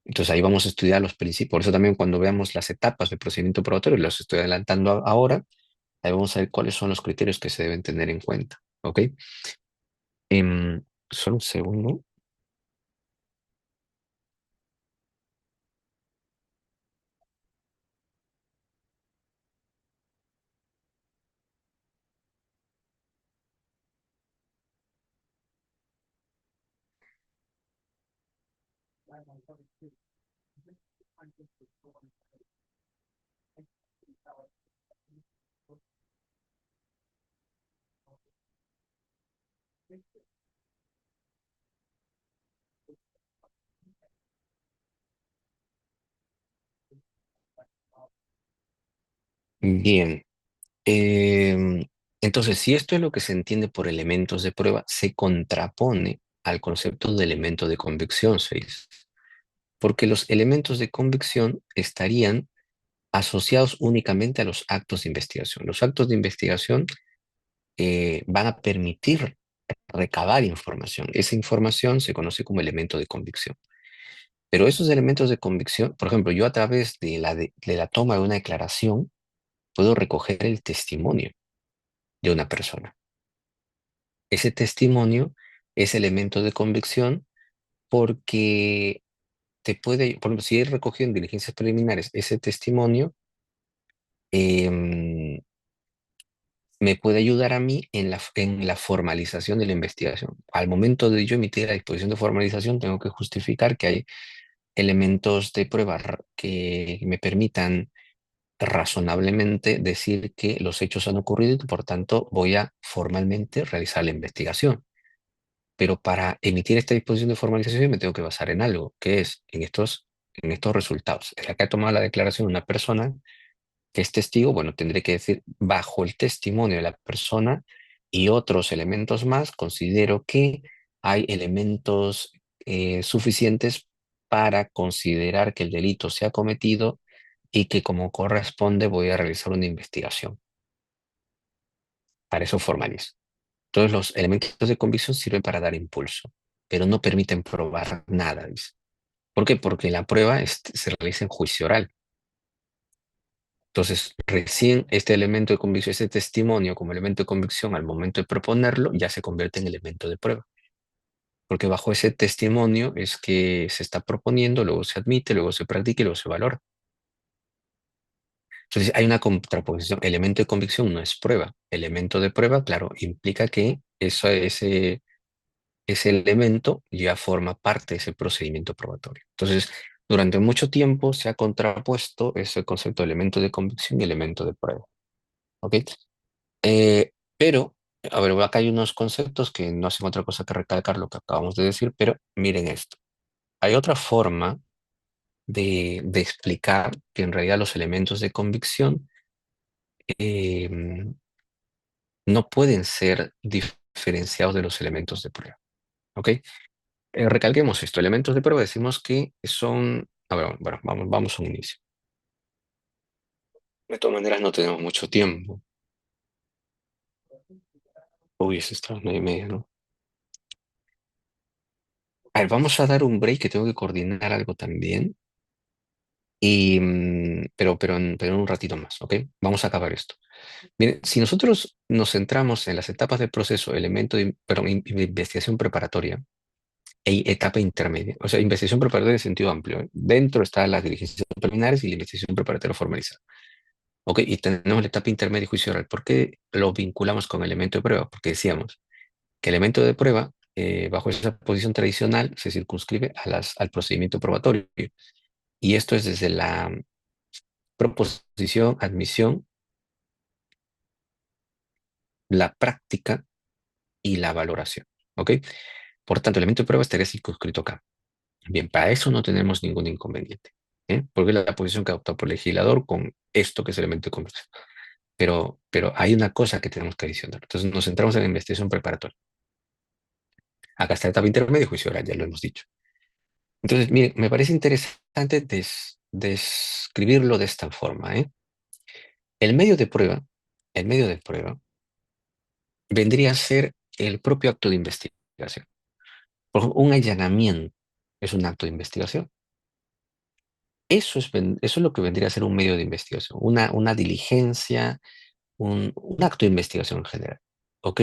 Entonces ahí vamos a estudiar los principios. Por eso también cuando veamos las etapas del procedimiento probatorio, los estoy adelantando ahora, ahí vamos a ver cuáles son los criterios que se deben tener en cuenta. ¿Ok? Solo un segundo. Bien. em, entonces, si esto es lo que se entiende por elementos de prueba, se contrapone al concepto de elemento de convicción, se dice. Porque los elementos de convicción estarían asociados únicamente a los actos de investigación. Los actos de investigación van a permitir recabar información. Esa información se conoce como elemento de convicción. Pero esos elementos de convicción, por ejemplo, yo a través de la toma de una declaración puedo recoger el testimonio de una persona. Ese testimonio es elemento de convicción porque te puede, por ejemplo, si he recogido en diligencias preliminares ese testimonio, em, me puede ayudar a mí en la formalización de la investigación. Al momento de yo emitir la disposición de formalización, tengo que justificar que hay elementos de prueba que me permitan razonablemente decir que los hechos han ocurrido y que por tanto voy a formalmente realizar la investigación. Pero para emitir esta disposición de formalización me tengo que basar en algo, que es en estos resultados. En la que ha tomado la declaración una persona que es testigo, bueno, tendré que decir, bajo el testimonio de la persona y otros elementos más, considero que hay elementos suficientes para considerar que el delito se ha cometido y que como corresponde voy a realizar una investigación. Para eso formalizo. Todos los elementos de convicción sirven para dar impulso, pero no permiten probar nada, dice. ¿Por qué? Porque la prueba se realiza en juicio oral. Entonces, recién este elemento de convicción, ese testimonio como elemento de convicción al momento de proponerlo, ya se convierte en elemento de prueba. Porque bajo ese testimonio es que se está proponiendo, luego se admite, luego se practica y luego se valora. Entonces hay una contraposición. Elemento de convicción no es prueba. Elemento de prueba, claro, implica que ese elemento ya forma parte de ese procedimiento probatorio. Entonces, durante mucho tiempo se ha contrapuesto ese concepto de elemento de convicción y elemento de prueba. ¿Ok? Pero, a ver, acá hay unos conceptos que no hacen otra cosa que recalcar lo que acabamos de decir, pero miren esto. Hay otra forma de explicar que en realidad los elementos de convicción eh, no pueden ser diferenciados de los elementos de prueba. ¿Ok? Recalquemos esto. Elementos de prueba decimos que son... A ver, bueno, vamos a un inicio. De todas maneras, no tenemos mucho tiempo. Uy, es esta 9:30, ¿no? A ver, vamos a dar un break que tengo que coordinar algo también. Pero en un ratito más, ¿ok? Vamos a acabar esto. Miren, si nosotros nos centramos en las etapas del proceso, perdón, investigación preparatoria e etapa intermedia, o sea, investigación preparatoria en sentido amplio, ¿eh? Dentro está las diligencias preliminares y la investigación preparatoria formalizada. ¿Ok? Y tenemos la etapa intermedia y juicio oral. ¿Por qué lo vinculamos con elemento de prueba? Porque decíamos que elemento de prueba, bajo esa posición tradicional, se circunscribe al procedimiento probatorio. Y esto es desde la proposición, admisión, la práctica y la valoración. ¿Ok? Por tanto, el elemento de prueba estaría circunscrito acá. Bien, para eso no tenemos ningún inconveniente. Porque es la posición que adoptó por el legislador con esto que es el elemento de conversión. Pero hay una cosa que tenemos que adicionar. Entonces nos centramos en la investigación preparatoria. Acá está la etapa intermedia y juicio oral, ya lo hemos dicho. Entonces, mire, me parece interesante describirlo de esta forma, ¿eh? El medio de prueba, el medio de prueba vendría a ser el propio acto de investigación. Por ejemplo, un allanamiento es un acto de investigación. Eso es lo que vendría a ser un medio de investigación, una diligencia, un acto de investigación en general. ¿Ok?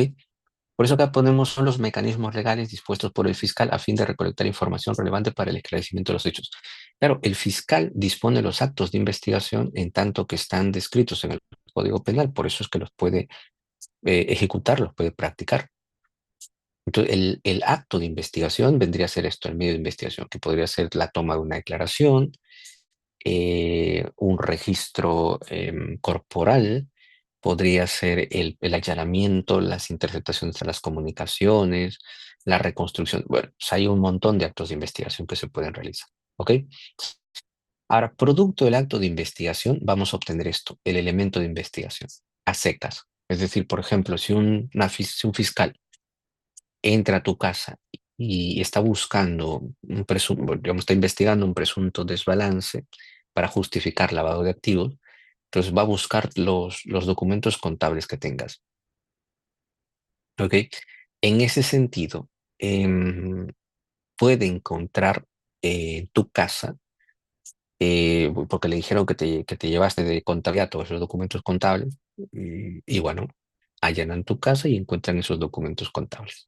Por eso acá ponemos son los mecanismos legales dispuestos por el fiscal a fin de recolectar información relevante para el esclarecimiento de los hechos. Claro, el fiscal dispone los actos de investigación en tanto que están descritos en el Código Penal, por eso es que los puede ejecutar, los puede practicar. Entonces, el acto de investigación vendría a ser esto, el medio de investigación, que podría ser la toma de una declaración, un registro corporal, podría ser el allanamiento, las interceptaciones de las comunicaciones, la reconstrucción. Bueno, pues hay un montón de actos de investigación que se pueden realizar. ¿Ok? Ahora, producto del acto de investigación, vamos a obtener esto, el elemento de investigación, a secas. Es decir, por ejemplo, si un fiscal entra a tu casa y está buscando digamos, está investigando un presunto desbalance para justificar lavado de activos, entonces va a buscar los documentos contables que tengas. ¿Ok? En ese sentido, em, puede encontrar tu casa, porque le dijeron que te llevaste de contabilidad todos esos documentos contables, y bueno, allanan tu casa y encuentran esos documentos contables.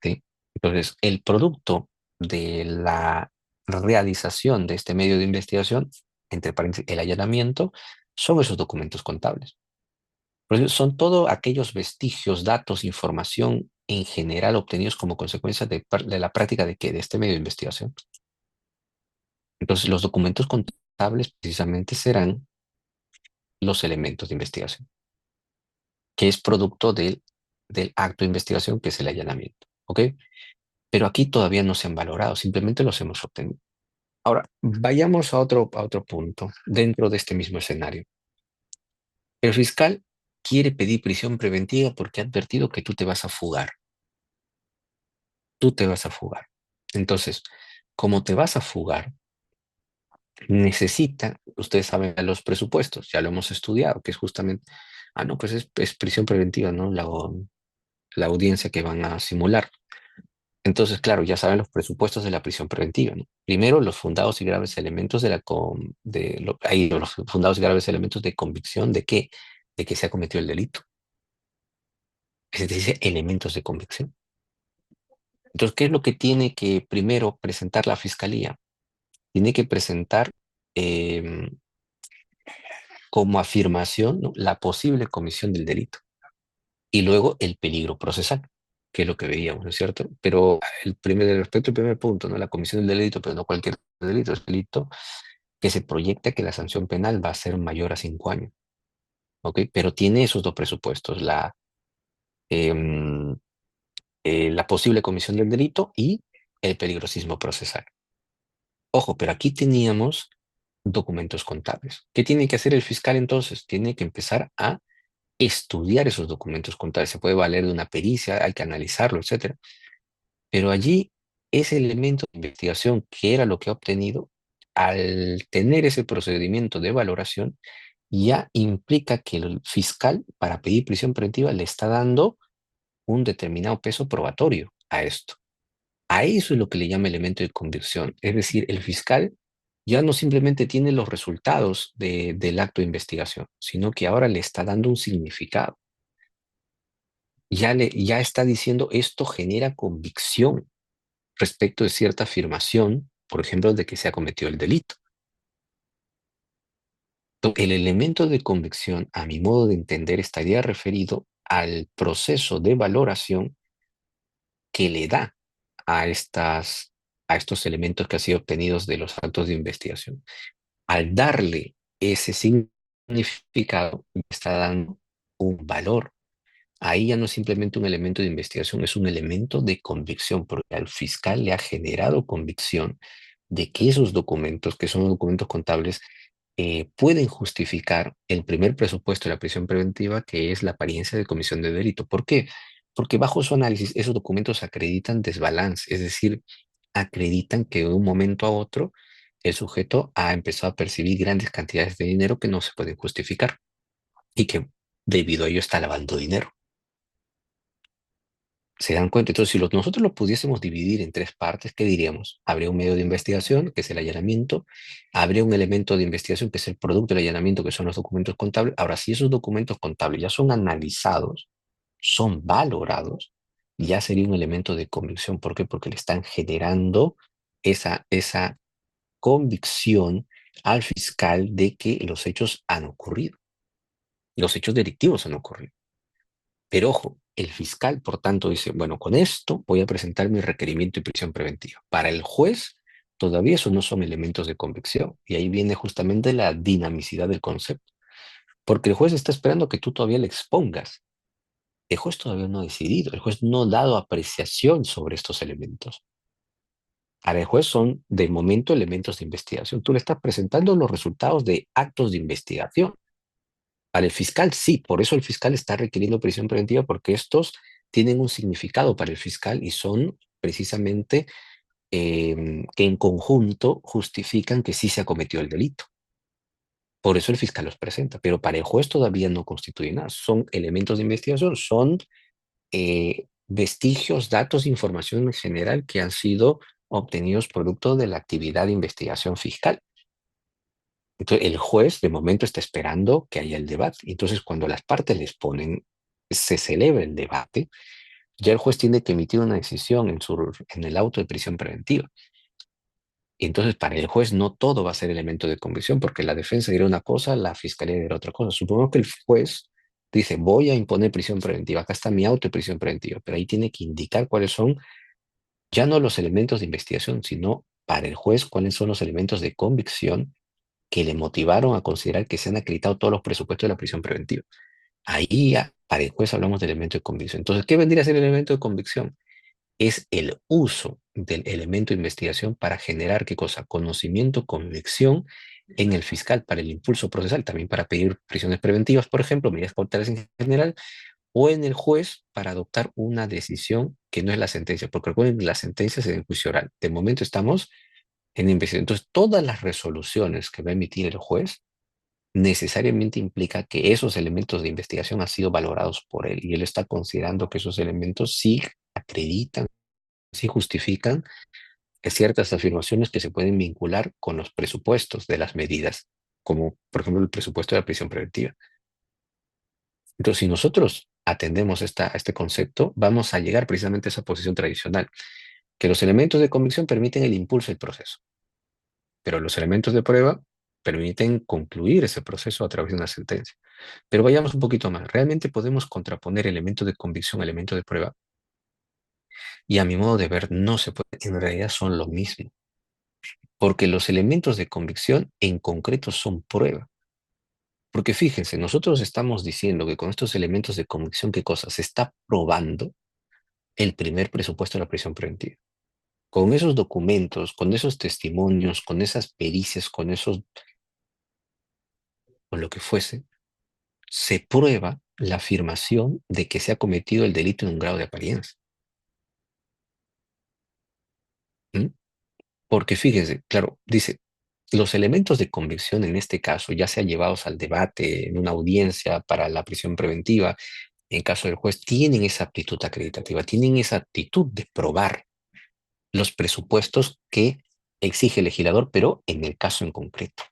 ¿Sí? Entonces, el producto de la realización de este medio de investigación, entre paréntesis, el allanamiento, son esos documentos contables. Por eso son todos aquellos vestigios, datos, información en general obtenidos como consecuencia de la práctica de, ¿qué? De este medio de investigación. Entonces, los documentos contables precisamente serán los elementos de investigación, que es producto del acto de investigación, que es el allanamiento. ¿Ok? Pero aquí todavía no se han valorado, simplemente los hemos obtenido. Ahora, vayamos a otro punto dentro de este mismo escenario. El fiscal quiere pedir prisión preventiva porque ha advertido que tú te vas a fugar. Tú te vas a fugar. Entonces, como te vas a fugar, ustedes saben, los presupuestos, ya lo hemos estudiado, que es justamente, no, pues es prisión preventiva, ¿no? La audiencia que van a simular. Entonces, claro, ya saben los presupuestos de la prisión preventiva, ¿no? Primero, los fundados y graves elementos los fundados y graves elementos de convicción de qué, de que se ha cometido el delito. Se dice elementos de convicción. Entonces, ¿qué es lo que tiene que primero presentar la fiscalía? Tiene que presentar em, como afirmación, ¿no?, la posible comisión del delito. Y luego el peligro procesal, que es lo que veíamos, ¿no es cierto? Pero respecto al primer punto, ¿no?, la comisión del delito, pero no cualquier delito, es delito que se proyecta que la sanción penal va a ser mayor a 5 años, ¿ok? Pero tiene esos dos presupuestos, em, la posible comisión del delito y el peligrosismo procesal. Ojo, pero aquí teníamos documentos contables. ¿Qué tiene que hacer el fiscal entonces? Tiene que empezar a estudiar esos documentos contables. Se puede valer de una pericia, hay que analizarlo, etcétera. Pero allí ese elemento de investigación, que era lo que ha obtenido, al tener ese procedimiento de valoración, ya implica que el fiscal, para pedir prisión preventiva, le está dando un determinado peso probatorio a esto. A eso es lo que le llama elemento de convicción. Es decir, el fiscal ya no simplemente tiene los resultados del acto de investigación, sino que ahora le está dando un significado. Ya está diciendo esto genera convicción respecto de cierta afirmación, por ejemplo, de que se ha cometido el delito. El elemento de convicción, a mi modo de entender, estaría referido al proceso de valoración que le da a, a estos elementos que han sido obtenidos de los actos de investigación. Al darle ese significado, está dando un valor. Ahí ya no es simplemente un elemento de investigación, es un elemento de convicción, porque al fiscal le ha generado convicción de que esos documentos, que son los documentos contables, pueden justificar el primer presupuesto de la prisión preventiva, que es la apariencia de comisión de delito. ¿Por qué? Porque bajo su análisis esos documentos acreditan desbalance, es decir, acreditan que de un momento a otro el sujeto ha empezado a percibir grandes cantidades de dinero que no se pueden justificar y que debido a ello está lavando dinero. ¿Se dan cuenta? Entonces, si nosotros lo pudiésemos dividir en tres partes, ¿qué diríamos? Habría un medio de investigación, que es el allanamiento. Habría un elemento de investigación, que es el producto del allanamiento, que son los documentos contables. Ahora, si esos documentos contables ya son analizados, son valorados, ya sería un elemento de convicción. ¿Por qué? Porque le están generando esa convicción al fiscal de que los hechos han ocurrido. Los hechos delictivos han ocurrido. Pero ojo, el fiscal, por tanto, dice, bueno, con esto voy a presentar mi requerimiento de prisión preventiva. Para el juez, todavía esos no son elementos de convicción. Y ahí viene justamente la dinamicidad del concepto. Porque el juez está esperando que tú todavía le expongas. El juez todavía no ha decidido, el juez no ha dado apreciación sobre estos elementos. Para el juez son, de momento, elementos de investigación. Tú le estás presentando los resultados de actos de investigación. Para el fiscal, sí, por eso el fiscal está requiriendo prisión preventiva, porque estos tienen un significado para el fiscal y son precisamente que en conjunto justifican que sí se ha cometido el delito. Por eso el fiscal los presenta, pero para el juez todavía no constituye nada. Son elementos de investigación, son vestigios, datos, información en general que han sido obtenidos producto de la actividad de investigación fiscal. Entonces, el juez de momento está esperando que haya el debate. Entonces, cuando las partes les ponen, se celebra el debate, ya el juez tiene que emitir una decisión en el auto de prisión preventiva. Y entonces, para el juez no todo va a ser elemento de convicción, porque la defensa dirá una cosa, la fiscalía dirá otra cosa. Supongo que el juez dice, voy a imponer prisión preventiva, acá está mi auto de prisión preventiva, pero ahí tiene que indicar cuáles son ya no los elementos de investigación, sino para el juez cuáles son los elementos de convicción que le motivaron a considerar que se han acreditado todos los presupuestos de la prisión preventiva. Ahí ya, para el juez hablamos del elemento de convicción. Entonces, ¿qué vendría a ser el elemento de convicción? Es el uso del elemento de investigación para generar, ¿qué cosa? Conocimiento, convicción en el fiscal para el impulso procesal, también para pedir prisiones preventivas, por ejemplo, medidas cautelares en general, o en el juez para adoptar una decisión que no es la sentencia, porque recuerden, la sentencia es en juicio oral. De momento estamos en investigación. Entonces, todas las resoluciones que va a emitir el juez necesariamente implica que esos elementos de investigación han sido valorados por él y él está considerando que esos elementos sí acreditan, sí justifican ciertas afirmaciones que se pueden vincular con los presupuestos de las medidas, como por ejemplo el presupuesto de la prisión preventiva. Entonces, si nosotros atendemos este concepto, vamos a llegar precisamente a esa posición tradicional, que los elementos de convicción permiten el impulso del proceso, pero los elementos de prueba permiten concluir ese proceso a través de una sentencia. Pero vayamos un poquito más. ¿Realmente podemos contraponer elementos de convicción a elementos de prueba? Y a mi modo de ver, no se puede. En realidad son lo mismo. Porque los elementos de convicción en concreto son prueba. Porque fíjense, nosotros estamos diciendo que con estos elementos de convicción, ¿qué cosa? Se está probando el primer presupuesto de la prisión preventiva. Con esos documentos, con esos testimonios, con esas pericias, con lo que fuese, se prueba la afirmación de que se ha cometido el delito en un grado de apariencia. ¿Mm? Porque fíjense, claro, dice, los elementos de convicción en este caso, ya sea llevados al debate en una audiencia para la prisión preventiva, en caso del juez, tienen esa aptitud acreditativa, tienen esa actitud de probar los presupuestos que exige el legislador, pero en el caso en concreto.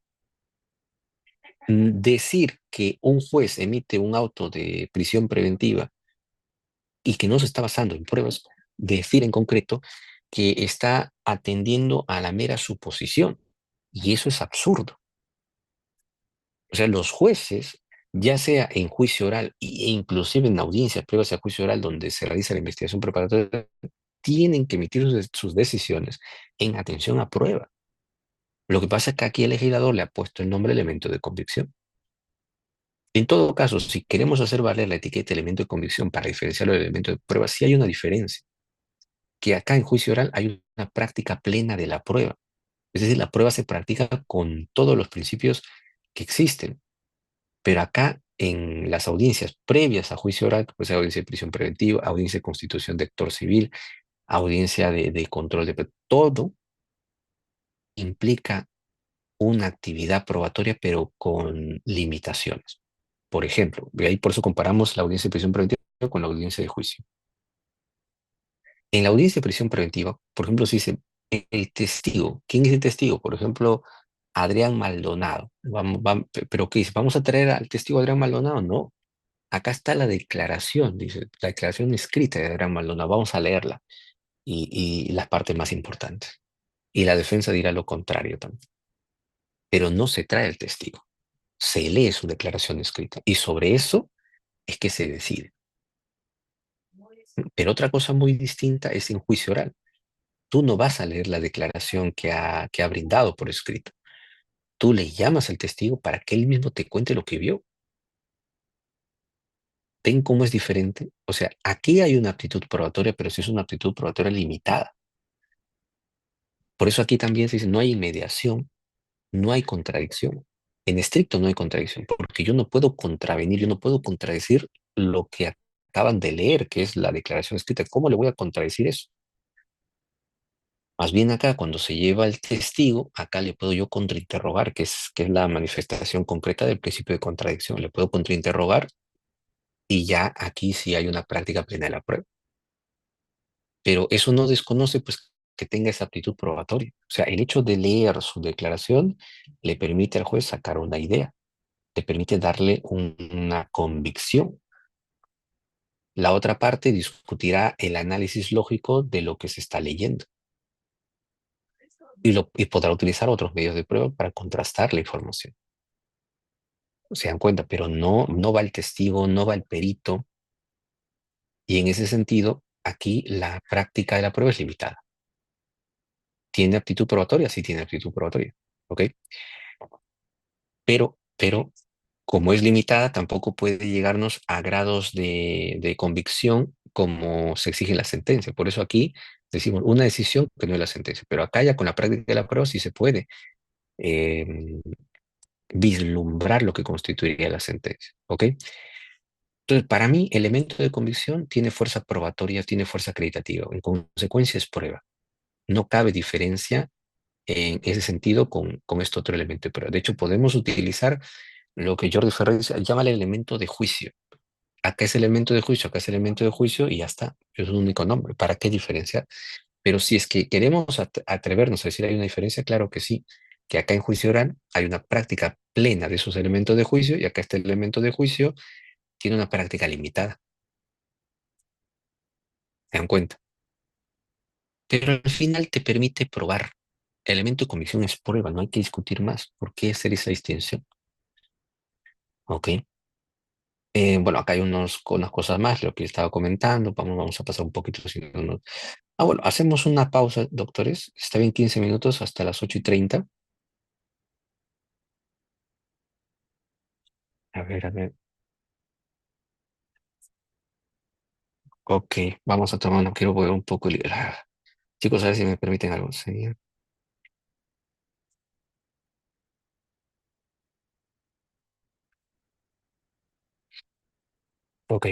Decir que un juez emite un auto de prisión preventiva y que no se está basando en pruebas, decir en concreto que está atendiendo a la mera suposición. Y eso es absurdo. O sea, los jueces, ya sea en juicio oral e inclusive en audiencias previas a juicio oral donde se realiza la investigación preparatoria, tienen que emitir sus decisiones en atención a prueba. Lo que pasa es que aquí el legislador le ha puesto el nombre elemento de convicción. En todo caso, si queremos hacer valer la etiqueta de elemento de convicción para diferenciarlo del elemento de prueba, sí hay una diferencia, que acá en juicio oral hay una práctica plena de la prueba. Es decir, la prueba se practica con todos los principios que existen, pero acá en las audiencias previas a juicio oral, pues hay audiencia de prisión preventiva, audiencia de constitución de actor civil, audiencia de control todo implica una actividad probatoria, pero con limitaciones. Por ejemplo, y ahí por eso comparamos la audiencia de prisión preventiva con la audiencia de juicio. En la audiencia de prisión preventiva, por ejemplo, se dice el testigo. ¿Quién es el testigo? Por ejemplo, Adrián Maldonado. ¿Pero qué dice? ¿Vamos a traer al testigo Adrián Maldonado? No. Acá está la declaración, dice, la declaración escrita de Adrián Maldonado. Vamos a leerla y las partes más importantes. Y la defensa dirá lo contrario también. Pero no se trae el testigo. Se lee su declaración escrita y sobre eso es que se decide. Pero otra cosa muy distinta es en juicio oral. Tú no vas a leer la declaración que ha brindado por escrito. Tú le llamas al testigo para que él mismo te cuente lo que vio. ¿Ven cómo es diferente? O sea, aquí hay una aptitud probatoria, pero sí es una aptitud probatoria limitada. Por eso aquí también se dice, no hay inmediación, no hay contradicción. En estricto no hay contradicción, porque yo no puedo contravenir, yo no puedo contradecir lo que acaban de leer, que es la declaración escrita. ¿Cómo le voy a contradecir eso? Más bien acá, cuando se lleva el testigo, acá le puedo yo contrainterrogar, que es la manifestación concreta del principio de contradicción. Le puedo contrainterrogar y ya aquí sí hay una práctica plena de la prueba. Pero eso no desconoce pues que tenga esa aptitud probatoria. O sea, el hecho de leer su declaración le permite al juez sacar una idea, le permite darle una convicción. La otra parte discutirá el análisis lógico de lo que se está leyendo y podrá utilizar otros medios de prueba para contrastar la información. Se dan cuenta, pero no va el testigo, no va el perito, y en ese sentido, aquí la práctica de la prueba es limitada. ¿Tiene aptitud probatoria? Sí tiene aptitud probatoria, ¿ok? Pero como es limitada, tampoco puede llegarnos a grados de convicción como se exige en la sentencia. Por eso aquí decimos una decisión que no es la sentencia, pero acá ya con la práctica de la prueba sí se puede eh, vislumbrar lo que constituiría la sentencia, ¿ok? Entonces, para mí, elemento de convicción tiene fuerza probatoria, tiene fuerza acreditativa. En consecuencia, es prueba. No cabe diferencia en ese sentido con este otro elemento de prueba. De hecho, podemos utilizar lo que Jordi Ferrer llama el elemento de juicio. Acá es elemento de juicio, acá es elemento de juicio y ya está. Es un único nombre. ¿Para qué diferenciar? Pero si es que queremos atrevernos a decir hay una diferencia, claro que sí. Que acá en juicio oral hay una práctica plena de esos elementos de juicio y acá este elemento de juicio tiene una práctica limitada. ¿Se dan cuenta? Pero al final te permite probar. elemento de convicción es prueba, no hay que discutir más. ¿Por qué hacer esa distinción? Ok. Bueno, acá hay unas cosas más, lo que estaba comentando. Vamos a pasar un poquito. Si no, bueno, hacemos una pausa, doctores. Está bien, 15 minutos hasta las 8:30. A ver, a ver. Ok, vamos a tomar, no quiero volver un poco. Chicos, a ver si me permiten algo. Sí. Ok.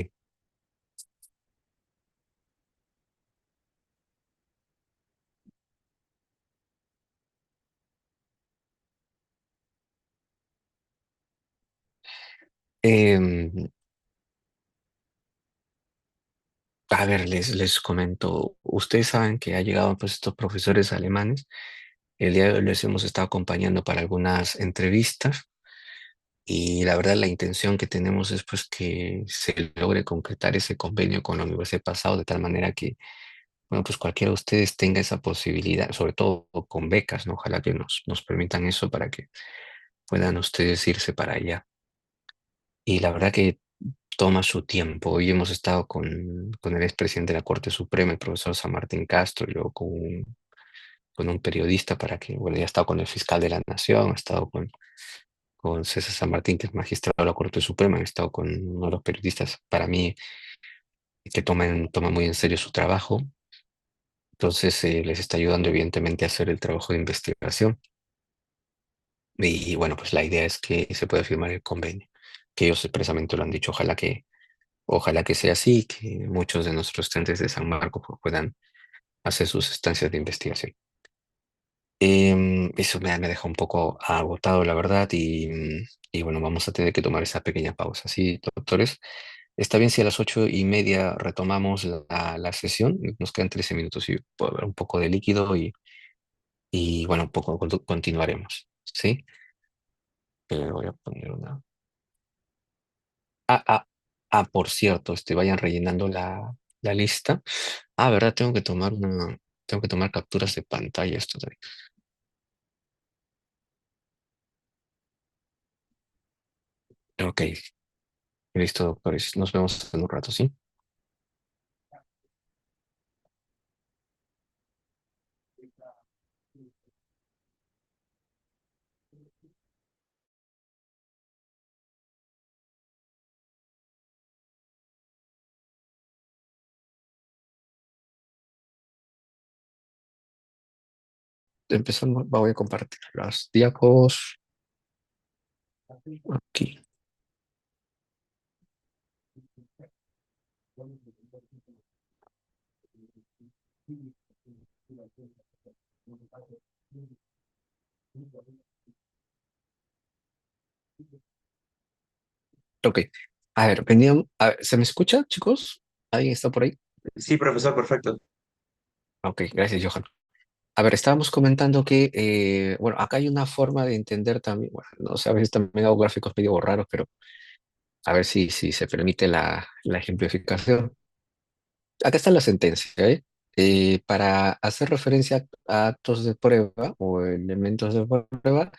Em, a ver, les comento. Ustedes saben que ha llegado pues estos profesores alemanes. El día de hoy les hemos estado acompañando para algunas entrevistas y la verdad la intención que tenemos es pues que se logre concretar ese convenio con la Universidad Pasado de tal manera que, bueno, pues cualquiera de ustedes tenga esa posibilidad, sobre todo con becas, ¿no? Ojalá que nos permitan eso para que puedan ustedes irse para allá. Y la verdad que toma su tiempo. Hoy hemos estado con el expresidente de la Corte Suprema, el profesor San Martín Castro, y luego con un periodista para que, bueno, ya ha estado con el fiscal de la Nación, ha estado con César San Martín, que es magistrado de la Corte Suprema, he estado con uno de los periodistas, para mí, que toma muy en serio su trabajo. Entonces, les está ayudando, evidentemente, a hacer el trabajo de investigación. Y, bueno, pues la idea es que se pueda firmar el convenio, que ellos expresamente lo han dicho. Ojalá que sea así, que muchos de nuestros estudiantes de San Marcos pues, puedan hacer sus estancias de investigación. Eso me deja un poco agotado, la verdad, y bueno, vamos a tener que tomar esa pequeña pausa. Sí, doctores, está bien si a las 8:30 retomamos la sesión. Nos quedan 13 minutos y puedo ver un poco de líquido y bueno, un poco continuaremos. ¿Sí? Voy a poner una. Ah, ah, por cierto, vayan rellenando la lista. Ah, ¿verdad? Tengo que tomar capturas de pantalla esto también. Ok, listo, doctores. Nos vemos en un rato, ¿sí? Empezamos, voy a compartir las diapos aquí. Ok. A ver, ¿se me escucha, chicos? ¿Alguien está por ahí? Sí, profesor, perfecto. Ok, gracias, Johan. A ver, estábamos comentando que, bueno, acá hay una forma de entender también, bueno, no sé, a veces también hago gráficos medio raros, pero a ver si se permite la ejemplificación. Acá está la sentencia, ¿eh? Para hacer referencia a actos de prueba o elementos de prueba,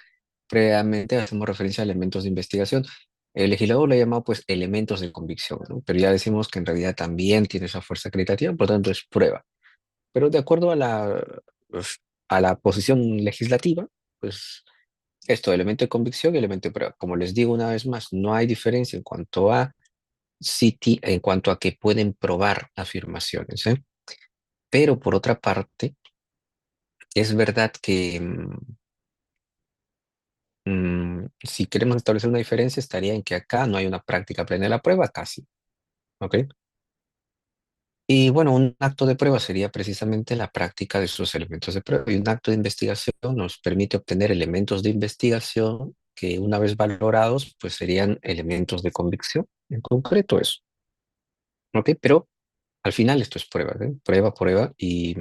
previamente hacemos referencia a elementos de investigación. El legislador lo ha llamado pues elementos de convicción, ¿no? Pero ya decimos que en realidad también tiene esa fuerza acreditativa, por tanto es prueba. Pero de acuerdo pues, a la posición legislativa, pues esto, elemento de convicción y elemento de prueba. Como les digo una vez más, no hay diferencia en cuanto a en cuanto a que pueden probar afirmaciones, ¿eh? Pero por otra parte, es verdad que si queremos establecer una diferencia, estaría en que acá no hay una práctica plena de la prueba, casi, ¿ok? Y bueno, un acto de prueba sería precisamente la práctica de esos elementos de prueba. Y un acto de investigación nos permite obtener elementos de investigación que una vez valorados, pues serían elementos de convicción. En concreto eso, ¿ok? Pero al final esto es prueba, ¿eh? Prueba, prueba. Y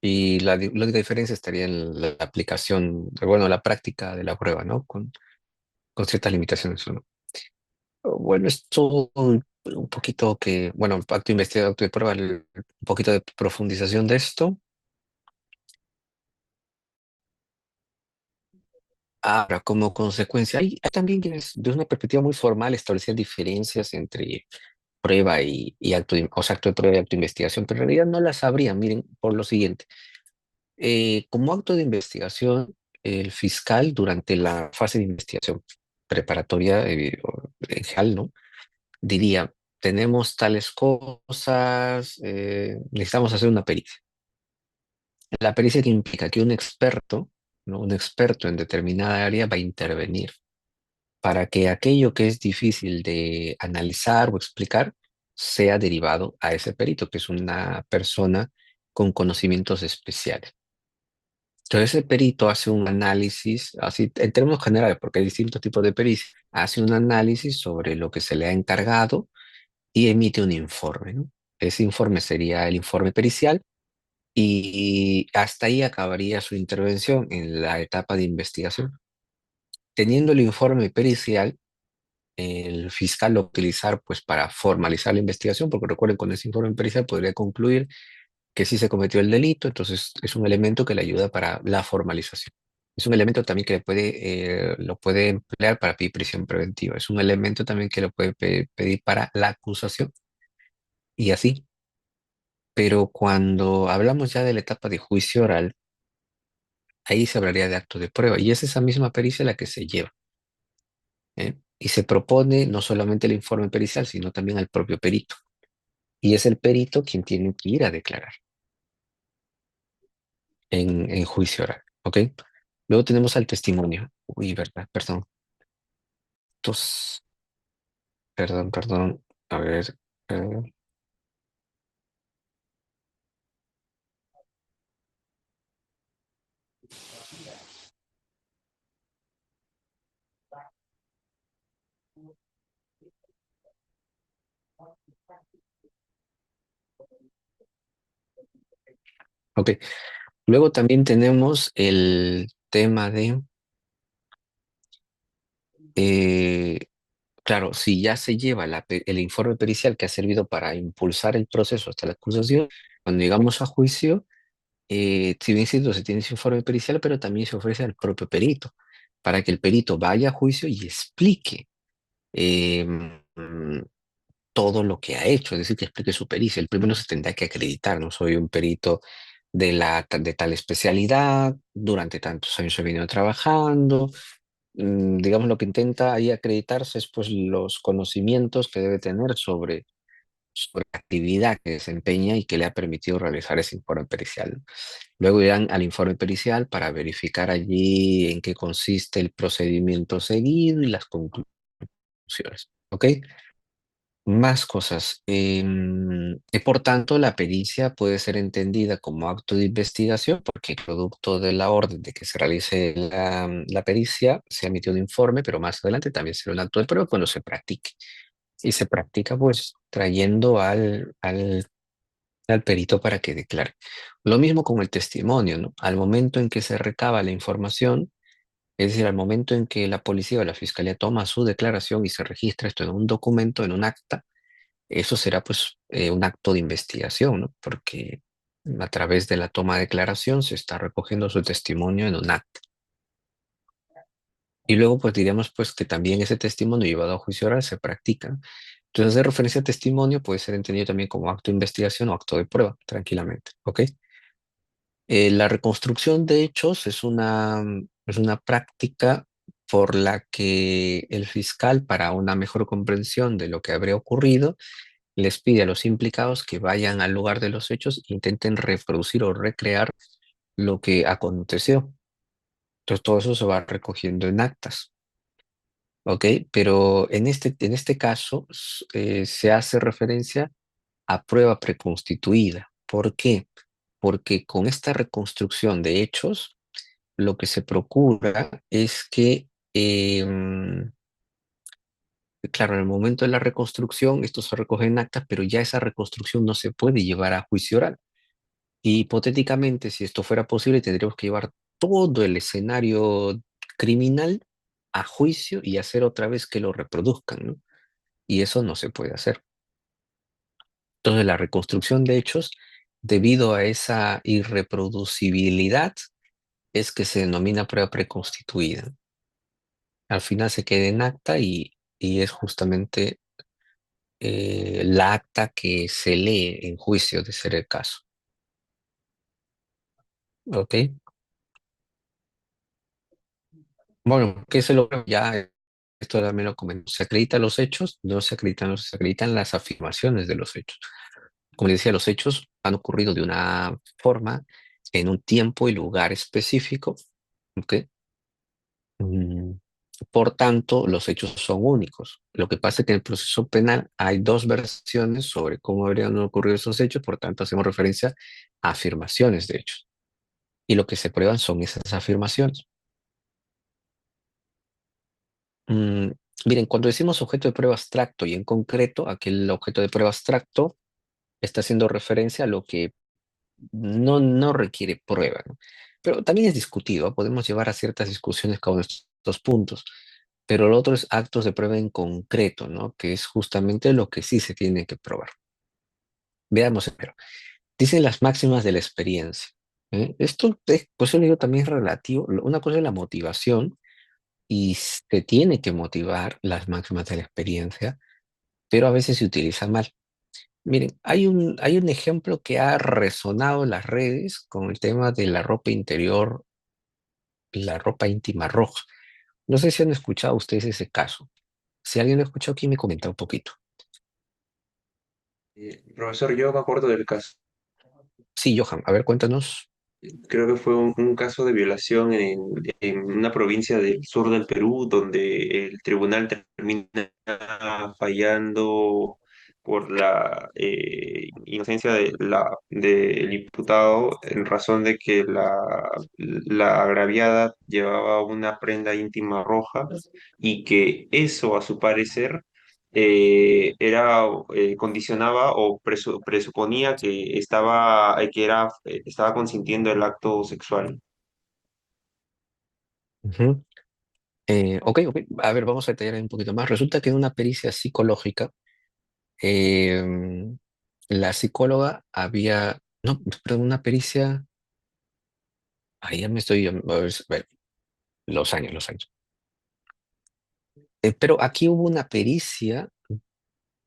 Y la única diferencia estaría en la aplicación, bueno, la práctica de la prueba, ¿no? Con ciertas limitaciones, ¿no? Bueno, esto un poquito que, bueno, acto investigado, acto de prueba, un poquito de profundización de esto. Ahora, como consecuencia, hay también quienes, desde una perspectiva muy formal, establecían diferencias entre prueba y acto de, o sea, acto de prueba y acto de investigación, pero en realidad no las habría, miren, por lo siguiente. Como acto de investigación, el fiscal durante la fase de investigación preparatoria, o en general, ¿no? Diría, tenemos tales cosas, necesitamos hacer una pericia. La pericia que implica que un experto, ¿no? Un experto en determinada área va a intervenir para que aquello que es difícil de analizar o explicar sea derivado a ese perito, que es una persona con conocimientos especiales. Entonces, ese perito hace un análisis, así en términos generales, porque hay distintos tipos de pericia, hace un análisis sobre lo que se le ha encargado y emite un informe, ¿no? Ese informe sería el informe pericial y hasta ahí acabaría su intervención en la etapa de investigación. Teniendo el informe pericial, el fiscal lo va a utilizar pues para formalizar la investigación, porque recuerden, con ese informe pericial podría concluir que sí se cometió el delito, entonces es un elemento que le ayuda para la formalización. Es un elemento también que le lo puede emplear para pedir prisión preventiva. Es un elemento también que lo puede pedir para la acusación y así. Pero cuando hablamos ya de la etapa de juicio oral, ahí se hablaría de acto de prueba y es esa misma pericia la que se lleva, ¿eh? Y se propone no solamente el informe pericial, sino también al propio perito. Y es el perito quien tiene que ir a declarar en juicio oral, ¿ok? Luego tenemos al testimonio. Uy, verdad, perdón. Entonces, perdón. A ver, eh, ok. Luego también tenemos el tema de, eh, claro, si ya se lleva el informe pericial que ha servido para impulsar el proceso hasta la acusación, cuando llegamos a juicio, si bien es cierto, se tiene ese informe pericial, pero también se ofrece al propio perito, para que el perito vaya a juicio y explique eh, mm, todo lo que ha hecho, es decir, que explique su pericia. El primero se tendrá que acreditar, no soy un perito de tal especialidad, durante tantos años he venido trabajando. Digamos, lo que intenta ahí acreditarse es pues los conocimientos que debe tener sobre la actividad que desempeña y que le ha permitido realizar ese informe pericial. Luego irán al informe pericial para verificar allí en qué consiste el procedimiento seguido y las conclusiones. ¿Ok? Más cosas. Y por tanto, la pericia puede ser entendida como acto de investigación porque producto de la orden de que se realice la pericia, se emitió un informe, pero más adelante también será un acto de prueba cuando se practique. Y se practica pues trayendo al perito para que declare. Lo mismo con el testimonio, ¿no? Al momento en que se recaba la información, es decir, al momento en que la policía o la fiscalía toma su declaración y se registra esto en un documento, en un acta, eso será pues un acto de investigación, ¿no? Porque a través de la toma de declaración se está recogiendo su testimonio en un acta. Y luego pues diríamos pues que también ese testimonio llevado a juicio oral se practica. Entonces, hacer referencia a testimonio puede ser entendido también como acto de investigación o acto de prueba, tranquilamente, ¿ok? La reconstrucción de hechos es una práctica por la que el fiscal, para una mejor comprensión de lo que habría ocurrido, les pide a los implicados que vayan al lugar de los hechos e intenten reproducir o recrear lo que aconteció. Entonces todo eso se va recogiendo en actas, ¿ok? Pero en este caso se hace referencia a prueba preconstituida. ¿Por qué? Porque con esta reconstrucción de hechos, lo que se procura es que, claro, en el momento de la reconstrucción, esto se recoge en actas, pero ya esa reconstrucción no se puede llevar a juicio oral. Y hipotéticamente, si esto fuera posible, tendríamos que llevar todo el escenario criminal a juicio y hacer otra vez que lo reproduzcan, ¿no? Y eso no se puede hacer. Entonces, la reconstrucción de hechos, debido a esa irreproducibilidad, es que se denomina prueba preconstituida. Al final se queda en acta y es justamente la acta que se lee en juicio de ser el caso. ¿Ok? Bueno, ¿qué se logra? Ya esto también lo comento. ¿Se acreditan los hechos? No se acreditan se acreditan las afirmaciones de los hechos. Como les decía, los hechos han ocurrido de una forma, en un tiempo y lugar específico, ¿ok? Mm, Por tanto, los hechos son únicos. Lo que pasa es que en el proceso penal hay dos versiones sobre cómo habrían ocurrido esos hechos, por tanto, hacemos referencia a afirmaciones de hechos. Y lo que se prueban son esas afirmaciones. Mm, Miren, cuando decimos objeto de prueba abstracto y en concreto, aquel objeto de prueba abstracto está haciendo referencia a lo que no requiere prueba, ¿no? Pero también es discutido, ¿ah? Podemos llevar a ciertas discusiones cada uno de estos puntos. Pero lo otro es actos de prueba en concreto, ¿no? Que es justamente lo que sí se tiene que probar. Veamos primero. Dicen las máximas de la experiencia. Esto, pues yo le digo, también es relativo. Una cosa es la motivación y se tiene que motivar las máximas de la experiencia, pero a veces se utiliza mal. Miren, hay un ejemplo que ha resonado en las redes con el tema de la ropa interior, la ropa íntima roja. No sé si han escuchado ustedes ese caso. Si alguien lo escuchó aquí, me comenta un poquito. Profesor, yo me acuerdo del caso. Sí, Johan, a ver, cuéntanos. Creo que fue un caso de violación en una provincia del sur del Perú, donde el tribunal termina fallando por la inocencia del imputado en razón de que la agraviada llevaba una prenda íntima roja y que eso, a su parecer, condicionaba o presuponía estaba consintiendo el acto sexual. Ujú. Ok, ok. A ver, vamos a detallar un poquito más. Resulta que en una pericia psicológica, em, la psicóloga había, no, perdón, una pericia, ahí ya me estoy, a ver, los años. Pero aquí hubo una pericia,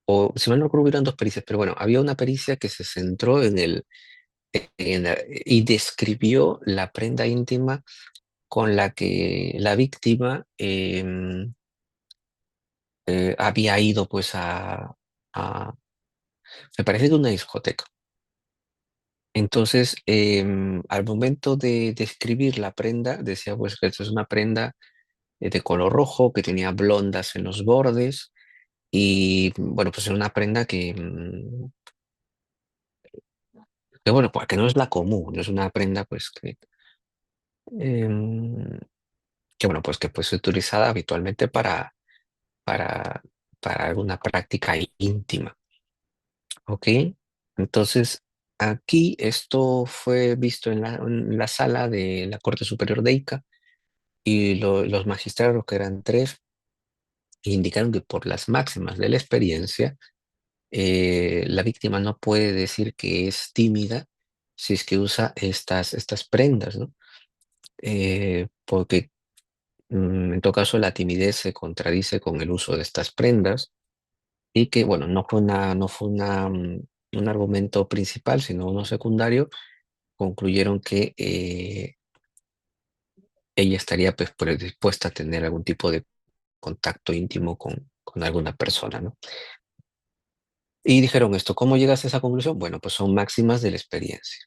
o si mal no recuerdo, hubieron dos pericias, pero bueno, había una pericia que se centró y describió la prenda íntima con la que la víctima había ido pues a, me parece que una discoteca. Entonces, al momento de describir la prenda, decía pues que esto es una prenda de color rojo, que tenía blondas en los bordes y bueno, pues era una prenda que bueno, pues que no es la común, no es una prenda pues em, que bueno, pues que pues utilizada habitualmente para, para alguna práctica íntima, ¿ok? Entonces, aquí esto fue visto en la sala de la Corte Superior de Ica y los magistrados, que eran tres, indicaron que por las máximas de la experiencia, la víctima no puede decir que es tímida si es que usa estas prendas, ¿no? Porque en todo caso la timidez se contradice con el uso de estas prendas y que, bueno, no fue un argumento principal, sino uno secundario. Concluyeron que ella estaría pues predispuesta a tener algún tipo de contacto íntimo con alguna persona, ¿no? Y dijeron esto, ¿cómo llegas a esa conclusión? Bueno, pues son máximas de la experiencia,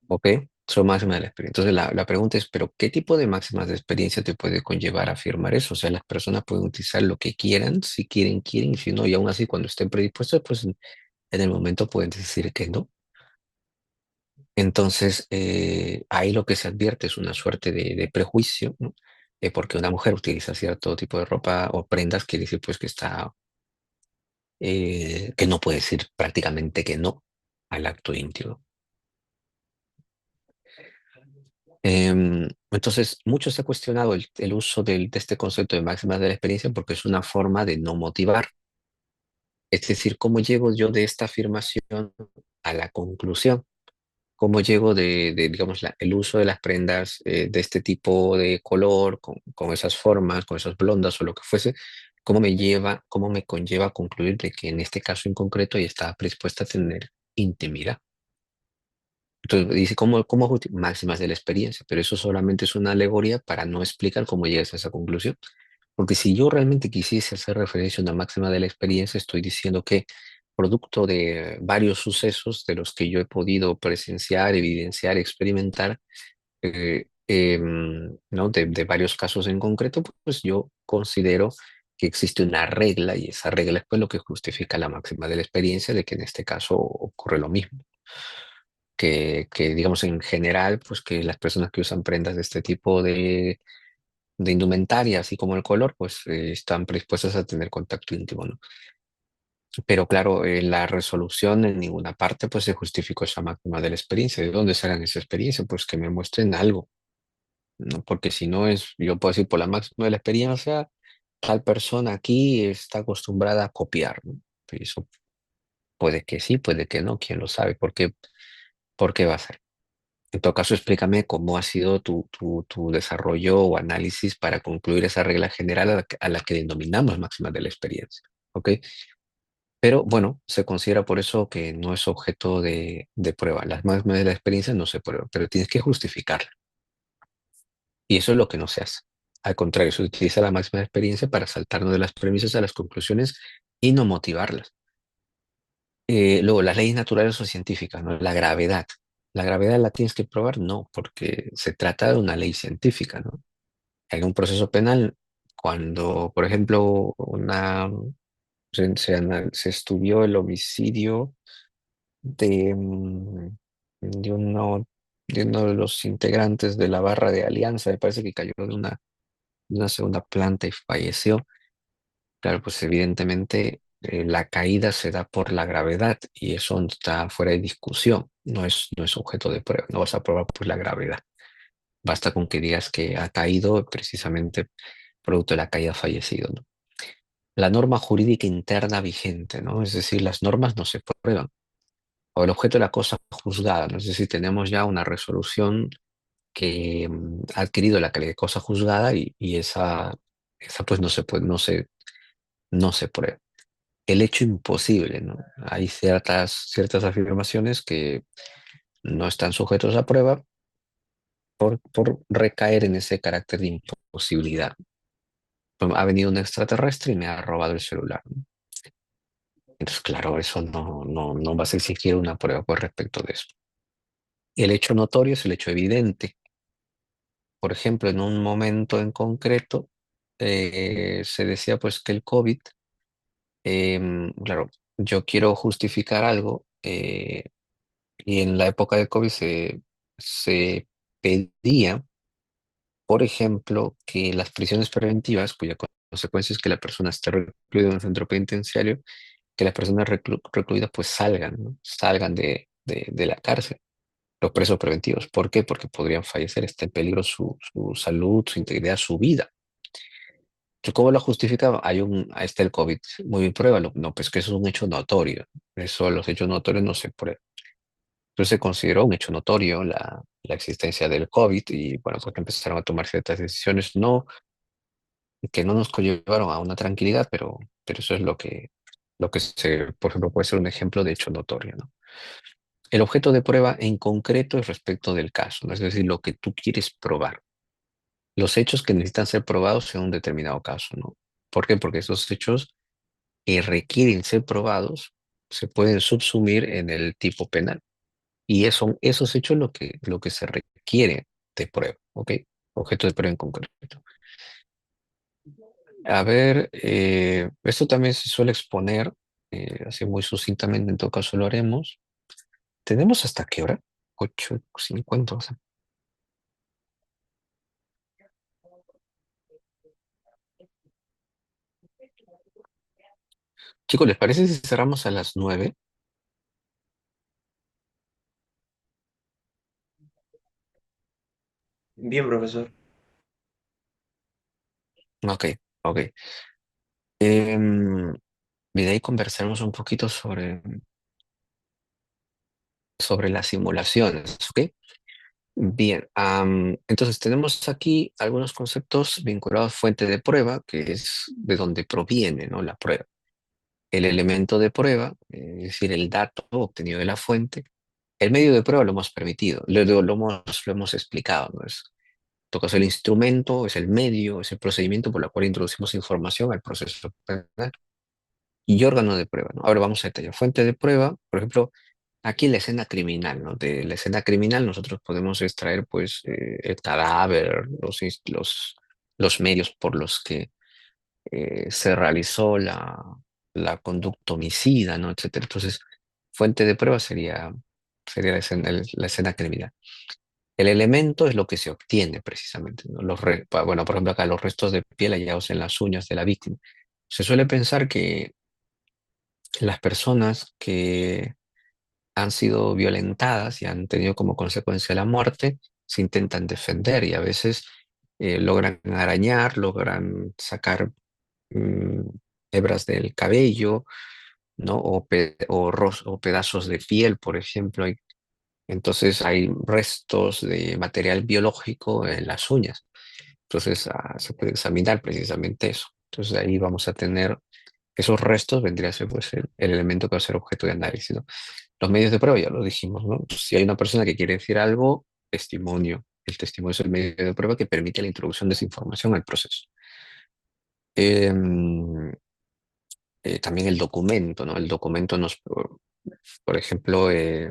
¿ok? Son máximas de la experiencia. Entonces la pregunta es, ¿pero qué tipo de máximas de experiencia te puede conllevar a afirmar eso? O sea, las personas pueden utilizar lo que quieran, si quieren, quieren, y si no, y aún así cuando estén predispuestos, pues en el momento pueden decir que no. Entonces, ahí lo que se advierte es una suerte de prejuicio, ¿no? Porque una mujer utiliza cierto tipo de ropa o prendas, quiere decir pues que no puede decir prácticamente que no. al acto íntimo. Entonces, mucho se ha cuestionado el uso de este concepto de máximas de la experiencia porque es una forma de no motivar. Es decir, ¿cómo llego yo de esta afirmación a la conclusión? ¿Cómo llego digamos, el uso de las prendas de este tipo de color, con esas formas, con esas blondas o lo que fuese? ¿Cómo me conlleva a concluir de que en este caso en concreto ella estaba predispuesta a tener intimidad? Entonces dice, máximas de la experiencia? Pero eso solamente es una alegoría para no explicar cómo llegas a esa conclusión. Porque si yo realmente quisiese hacer referencia a una máxima de la experiencia, estoy diciendo que producto de varios sucesos de los que yo he podido presenciar, evidenciar, experimentar, ¿no? De varios casos en concreto, pues yo considero que existe una regla y esa regla es pues lo que justifica la máxima de la experiencia de que en este caso ocurre lo mismo. Que digamos en general, pues que las personas que usan prendas de este tipo de indumentaria, así como el color, pues están predispuestas a tener contacto íntimo, ¿no? Pero claro, la resolución en ninguna parte pues se justificó esa máxima de la experiencia. ¿De dónde sacan esa experiencia? Pues que me muestren algo, ¿no? Porque si no es, yo puedo decir por la máxima de la experiencia, tal persona aquí está acostumbrada a copiar, ¿no? Y eso puede que sí, puede que no, quién lo sabe, por qué va a ser? En todo caso, explícame cómo ha sido tu desarrollo o análisis para concluir esa regla general a la que denominamos máxima de la experiencia. ¿Ok? Pero bueno, se considera por eso que no es objeto de prueba. Las máximas de la experiencia no se prueban, pero tienes que justificarla. Y eso es lo que no se hace. Al contrario, se utiliza la máxima de experiencia para saltarnos de las premisas a las conclusiones y no motivarlas. Luego, las leyes naturales o científicas, ¿no? La gravedad. ¿La gravedad la tienes que probar? No, porque se trata de una ley científica, ¿no? En un proceso penal, cuando, por ejemplo, se estudió el homicidio de, de uno de los integrantes de la barra de Alianza, me parece que cayó de una segunda planta y falleció. Claro, pues evidentemente la caída se da por la gravedad y eso está fuera de discusión, no es objeto de prueba, no vas a probar por la gravedad. Basta con que digas que ha caído precisamente producto de la caída fallecido, ¿no? La norma jurídica interna vigente, ¿no? Es decir, las normas no se prueban. O el objeto de la cosa juzgada, ¿no? Es decir, tenemos ya una resolución que ha adquirido la calidad de cosa juzgada y esa pues no se puede, no se prueba. El hecho imposible, ¿no? Hay ciertas afirmaciones que no están sujetos a prueba por recaer en ese carácter de imposibilidad. Ha venido un extraterrestre y me ha robado el celular, ¿no? Entonces, claro, eso no vas a exigir una prueba con respecto de eso. El hecho notorio es el hecho evidente. Por ejemplo, en un momento en concreto, se decía pues que el COVID, claro, yo quiero justificar algo, y en la época de COVID se pedía, por ejemplo, que las prisiones preventivas, cuya consecuencia es que la persona esté recluida en un centro penitenciario, que las personas recluidas pues salgan, ¿no? Salgan de la cárcel, los presos preventivos. ¿Por qué? Porque podrían fallecer, está en peligro su salud, su integridad, su vida. Entonces, ¿cómo lo justificaba? Ahí está el COVID, muy bien, pruébalo. No, pues que eso es un hecho notorio. Eso, los hechos notorios no se prueban. Entonces se consideró un hecho notorio la existencia del COVID y bueno, pues que empezaron a tomar ciertas decisiones, no, que no nos conllevaron a una tranquilidad, pero eso es lo que por ejemplo, puede ser un ejemplo de hecho notorio, ¿no? El objeto de prueba en concreto es respecto del caso, ¿no? Es decir, lo que tú quieres probar. Los hechos que necesitan ser probados en un determinado caso, ¿no? ¿Por qué? Porque esos hechos que requieren ser probados se pueden subsumir en el tipo penal. Y son esos hechos lo que se requiere de prueba, ¿ok? Objeto de prueba en concreto. A ver, esto también se suele exponer, así muy sucintamente, en todo caso lo haremos. ¿Tenemos hasta qué hora? 8:50, o sea. Chicos, ¿les parece si cerramos a las 9? Bien, profesor. Ok, ok. Em, y de ahí conversaremos un poquito sobre las simulaciones, ¿ok? Bien, entonces tenemos aquí algunos conceptos vinculados a fuente de prueba, que es de donde proviene, ¿no? La prueba. El elemento de prueba, es decir, el dato obtenido de la fuente. El medio de prueba lo hemos permitido, lo hemos explicado, ¿no? Tocas el instrumento, es el medio, es el procedimiento por el cual introducimos información al proceso penal y órgano de prueba, ¿no? Ahora vamos a detallar. Fuente de prueba, por ejemplo, aquí la escena criminal, ¿no? De la escena criminal nosotros podemos extraer, pues, el cadáver, los medios por los que se realizó la conducta homicida, ¿no? Etcétera. Entonces, fuente de prueba sería la escena criminal. El elemento es lo que se obtiene precisamente, ¿no? Bueno, por ejemplo, acá los restos de piel hallados en las uñas de la víctima. Se suele pensar que las personas que han sido violentadas y han tenido como consecuencia la muerte se intentan defender y a veces logran arañar, logran sacar mm, hebras del cabello, ¿no? O pedazos de piel, por ejemplo. Entonces hay restos de material biológico en las uñas. Entonces se puede examinar precisamente eso. Entonces ahí vamos a tener esos restos, vendría a ser pues el elemento que va a ser objeto de análisis, ¿no? Los medios de prueba ya lo dijimos, ¿no? Si hay una persona que quiere decir algo, testimonio. El testimonio es el medio de prueba que permite la introducción de esa información al proceso. Em, También el documento, ¿no? El documento por ejemplo, eh,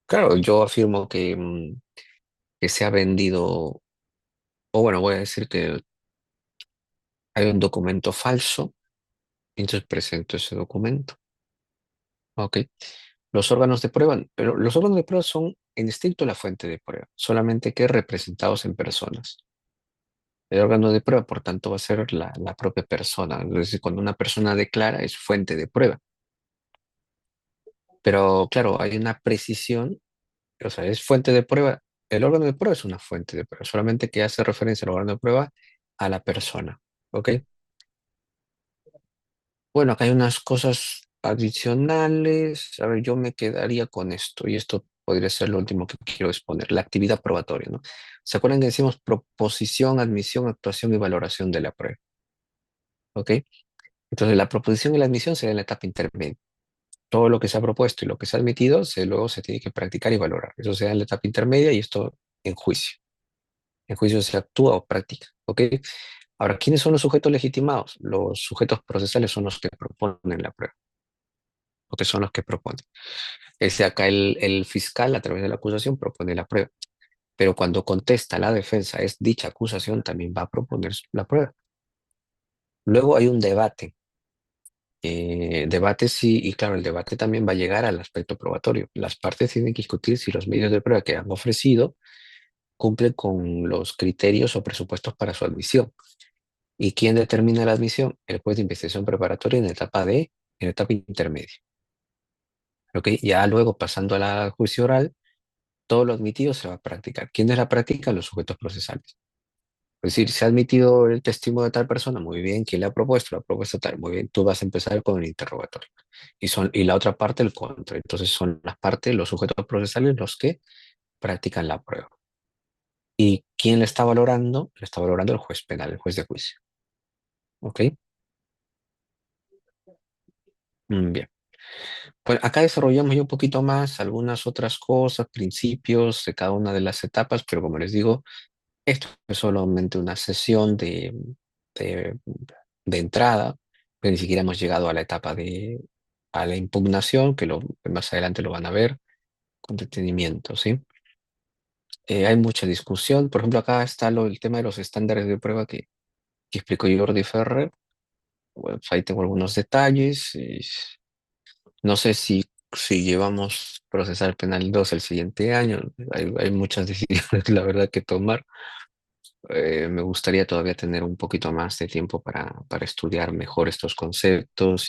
claro, yo afirmo que se ha vendido, o bueno, voy a decir que hay un documento falso, entonces presento ese documento. Ok. Los órganos de prueba, pero los órganos de prueba son en estricto la fuente de prueba, solamente que representados en personas. El órgano de prueba, por tanto, va a ser la propia persona. Es decir, cuando una persona declara, es fuente de prueba. Pero claro, hay una precisión, o sea, es fuente de prueba. El órgano de prueba es una fuente de prueba, solamente que hace referencia al órgano de prueba a la persona. ¿Ok? Bueno, acá hay unas cosas adicionales. A ver, yo me quedaría con esto, y esto podría ser lo último que quiero exponer, la actividad probatoria, ¿no? ¿Se acuerdan que decimos proposición, admisión, actuación y valoración de la prueba? ¿Ok? Entonces, la proposición y la admisión sería en la etapa intermedia. Todo lo que se ha propuesto y lo que se ha admitido, luego se tiene que practicar y valorar. Eso se da en la etapa intermedia y esto en juicio. En juicio se actúa o practica, ¿ok? Ahora, ¿quiénes son los sujetos legitimados? Los sujetos procesales son los que proponen la prueba, o que son los que proponen. Es acá el fiscal, a través de la acusación, propone la prueba. Pero cuando contesta la defensa es dicha acusación, también va a proponer la prueba. Luego hay un debate. Debate sí, y claro, el debate también va a llegar al aspecto probatorio. Las partes tienen que discutir si los medios de prueba que han ofrecido cumplen con los criterios o presupuestos para su admisión. ¿Y quién determina la admisión? El juez de investigación preparatoria en etapa intermedia. ¿Ok? Ya luego, pasando a la juicio oral, todo lo admitido se va a practicar. ¿Quiénes la practican? Los sujetos procesales. Es decir, se ha admitido el testimonio de tal persona, muy bien. ¿Quién le ha propuesto? La propuesta tal, muy bien. Tú vas a empezar con el interrogatorio. Y la otra parte, el contra. Entonces son las partes, los sujetos procesales, los que practican la prueba. ¿Y quién le está valorando? Le está valorando el juez penal, el juez de juicio. ¿Ok? Bien. Pues acá desarrollamos ya un poquito más algunas otras cosas, principios de cada una de las etapas, pero como les digo, esto es solamente una sesión de, de entrada, pero ni siquiera hemos llegado a la etapa a la impugnación, más adelante lo van a ver con detenimiento, ¿sí? Hay mucha discusión. Por ejemplo, acá está el tema de los estándares de prueba que explicó Jordi Ferrer. Bueno, pues ahí tengo algunos detalles. No sé si llevamos procesar penal 2 el siguiente año. Hay muchas decisiones, la verdad, que tomar. Me gustaría todavía tener un poquito más de tiempo para estudiar mejor estos conceptos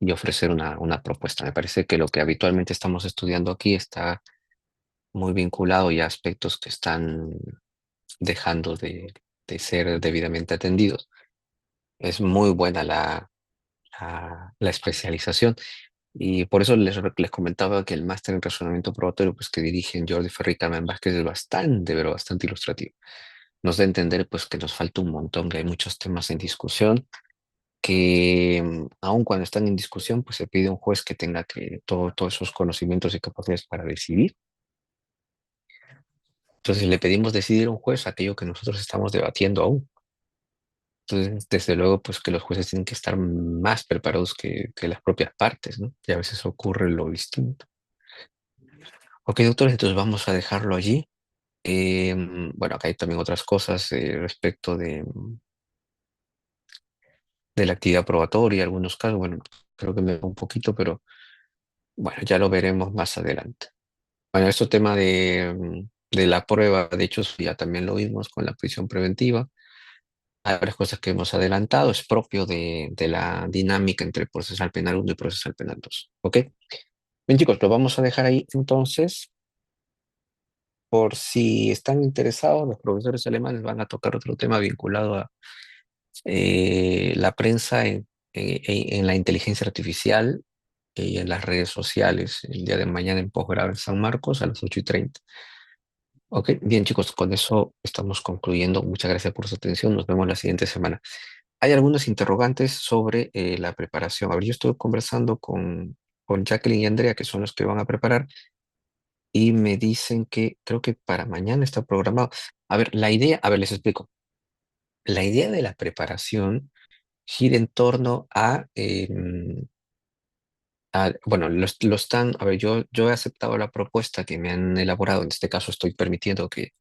y ofrecer una propuesta. Me parece que lo que habitualmente estamos estudiando aquí está muy vinculado ya a aspectos que están dejando de ser debidamente atendidos. Es muy buena la especialización. Y por eso les comentaba que el máster en razonamiento probatorio, pues que dirigen Jordi Ferri y Carmen Vázquez, es bastante, pero bastante ilustrativo. Nos da a entender pues que nos falta un montón, que hay muchos temas en discusión, que aun cuando están en discusión, pues se pide a un juez que tenga todos esos conocimientos y capacidades para decidir. Entonces le pedimos decidir a un juez aquello que nosotros estamos debatiendo aún. Entonces, desde luego, pues que los jueces tienen que estar más preparados que las propias partes, ¿no? Y a veces ocurre lo distinto. Ok, doctores, entonces vamos a dejarlo allí. Bueno, acá hay también otras cosas respecto de la actividad probatoria, algunos casos, bueno, creo que me da un poquito, pero bueno, ya lo veremos más adelante. Bueno, este tema de la prueba de hechos ya también lo vimos con la prisión preventiva. Hay varias cosas que hemos adelantado, es propio de la dinámica entre procesal penal uno y procesal penal 2. ¿Ok? Bien, chicos, lo vamos a dejar ahí entonces. Por si están interesados, los profesores alemanes van a tocar otro tema vinculado a la prensa en la inteligencia artificial y en las redes sociales el día de mañana en posgrado en San Marcos a las 8:30. Ok, bien chicos, con eso estamos concluyendo. Muchas gracias por su atención. Nos vemos la siguiente semana. Hay algunos interrogantes sobre la preparación. A ver, yo estoy conversando con Jacqueline y Andrea, que son los que van a preparar, y me dicen que creo que para mañana está programado. A ver, la idea, a ver, les explico. La idea de la preparación gira en torno bueno, lo están, a ver, yo he aceptado la propuesta que me han elaborado, en este caso estoy permitiendo que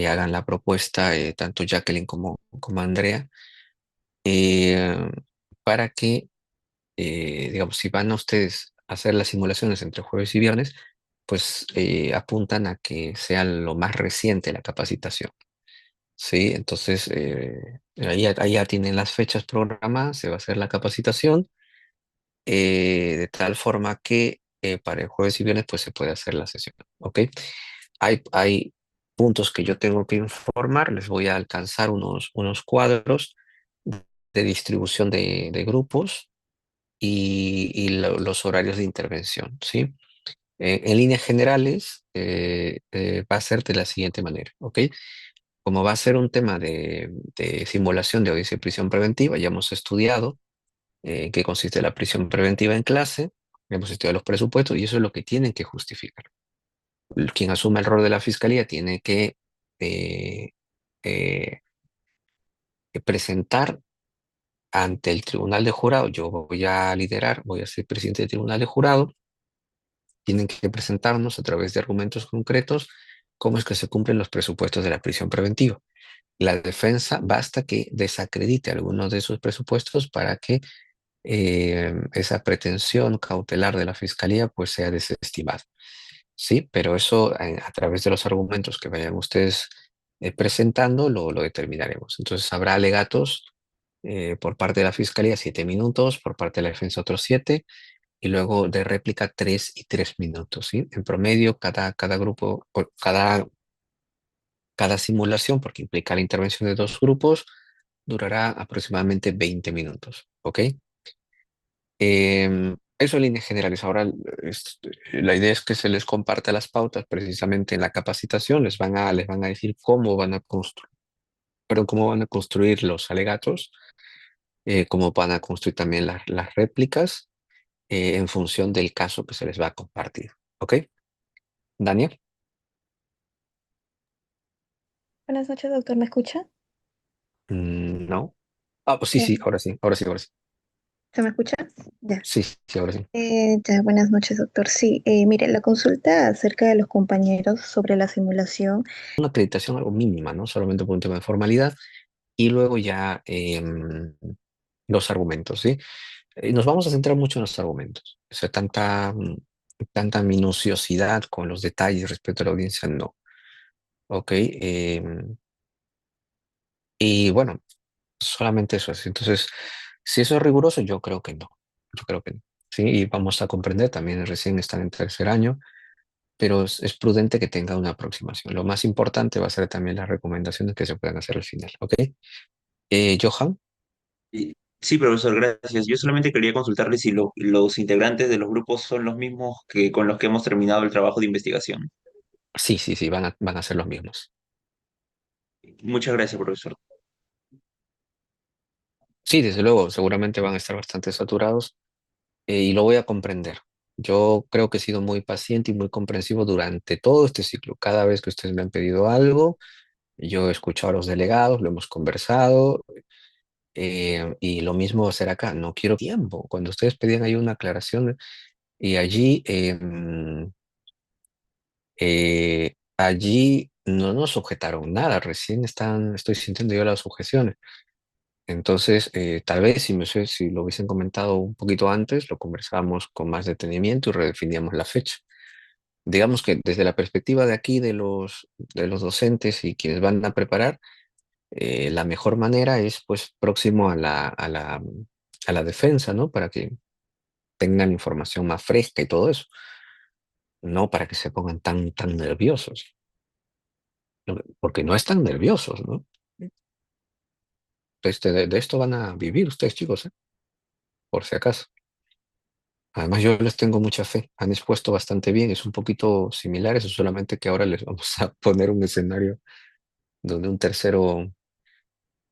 hagan la propuesta tanto Jacqueline como Andrea, eh, para que, digamos, si van a ustedes a hacer las simulaciones entre jueves y viernes, pues apuntan a que sea lo más reciente la capacitación. Sí, entonces ahí ya tienen las fechas programadas, se va a hacer la capacitación de tal forma que para el jueves y viernes pues se puede hacer la sesión, ¿ok? Hay puntos que yo tengo que informar, les voy a alcanzar unos cuadros de distribución de grupos y los horarios de intervención, ¿sí? En líneas generales va a ser de la siguiente manera, ¿ok? Como va a ser un tema de simulación de audiencia y prisión preventiva, ya hemos estudiado en qué consiste la prisión preventiva en clase, hemos estudiado los presupuestos y eso es lo que tienen que justificar. Quien asume el rol de la fiscalía tiene que eh, eh, presentar ante el tribunal de jurado, yo voy a liderar, voy a ser presidente del tribunal de jurado, tienen que presentarnos a través de argumentos concretos cómo es que se cumplen los presupuestos de la prisión preventiva. La defensa basta que desacredite algunos de esos presupuestos para que esa pretensión cautelar de la fiscalía pues sea desestimada. Sí, pero eso a través de los argumentos que vayan ustedes presentando lo determinaremos. Entonces habrá alegatos por parte de la fiscalía 7 minutos, por parte de la defensa otros 7 y luego de réplica 3 y 3 minutos. ¿Sí? En promedio cada grupo, o cada simulación, porque implica la intervención de dos grupos, durará aproximadamente 20 minutos. ¿Ok? Eso en líneas generales. Ahora, la idea es que se les comparta las pautas precisamente en la capacitación. Les van a decir cómo van a construir, pero cómo van a construir los alegatos, cómo van a construir también las réplicas en función del caso que se les va a compartir. ¿Ok? Daniel. Buenas noches, doctor. ¿Me escucha? No. Ah, pues sí, Eh, sí, ahora sí, ahora sí, ahora sí. ¿Se me escucha? Ya. Sí, sí, ahora sí. Ya, buenas noches, doctor. Sí, mire, la consulta acerca de los compañeros sobre la simulación. Una acreditación algo mínima, ¿no? Solamente por un tema de formalidad y luego ya los argumentos, ¿sí? Nos vamos a centrar mucho en los argumentos. O sea, tanta minuciosidad con los detalles respecto a la audiencia, no. Ok. Y bueno, solamente eso es. Entonces, si eso es riguroso, yo creo que no. Yo creo que no. ¿sí? Y vamos a comprender, también recién están en tercer año, pero es prudente que tenga una aproximación. Lo más importante va a ser también las recomendaciones que se puedan hacer al final, ¿ok? Johan. Sí, profesor, gracias. Yo solamente quería consultarle si los integrantes de los grupos son los mismos que con los que hemos terminado el trabajo de investigación. Sí, sí, sí, van a ser los mismos. Muchas gracias, profesor. Sí, desde luego, seguramente van a estar bastante saturados, y lo voy a comprender. Yo creo que he sido muy paciente y muy comprensivo durante todo este ciclo. Cada vez que ustedes me han pedido algo, yo he escuchado a los delegados, lo hemos conversado, y lo mismo va a ser acá. No quiero tiempo. Cuando ustedes pedían ahí una aclaración y allí no nos objetaron nada. Recién estoy sintiendo yo las objeciones. Entonces, tal vez si lo hubiesen comentado un poquito antes, lo conversábamos con más detenimiento y redefiníamos la fecha. Digamos que desde la perspectiva de aquí de los docentes y quienes van a preparar, la mejor manera es pues próximo a la defensa, ¿no? Para que tengan información más fresca y todo eso, no para que se pongan tan nerviosos, porque no están nerviosos, ¿no? De esto van a vivir ustedes, chicos, ¿eh? Por si acaso. Además, yo les tengo mucha fe. Han expuesto bastante bien. Es un poquito similar, eso solamente que ahora les vamos a poner un escenario donde un tercero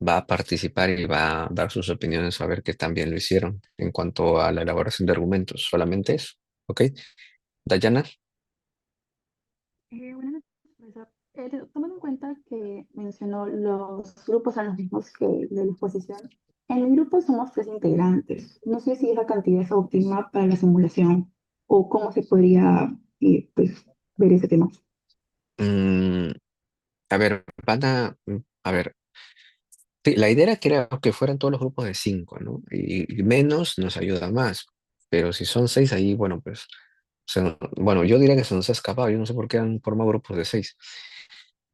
va a participar y va a dar sus opiniones a ver qué tan bien lo hicieron en cuanto a la elaboración de argumentos. Solamente eso. ¿Ok? Dayana. Buenas noches, profesor. Tomando en cuenta que mencionó los grupos son los mismos que de la exposición, en mi grupo somos 3 integrantes. No sé si esa cantidad es óptima para la simulación o cómo se podría pues, ver ese tema. mm, a ver, a ver, sí, la idea era que fueran todos los grupos de cinco, ¿no? Y menos nos ayuda más. Pero si son seis, ahí, bueno, pues, bueno, yo diría que se nos ha escapado. Yo no sé por qué han formado grupos de seis.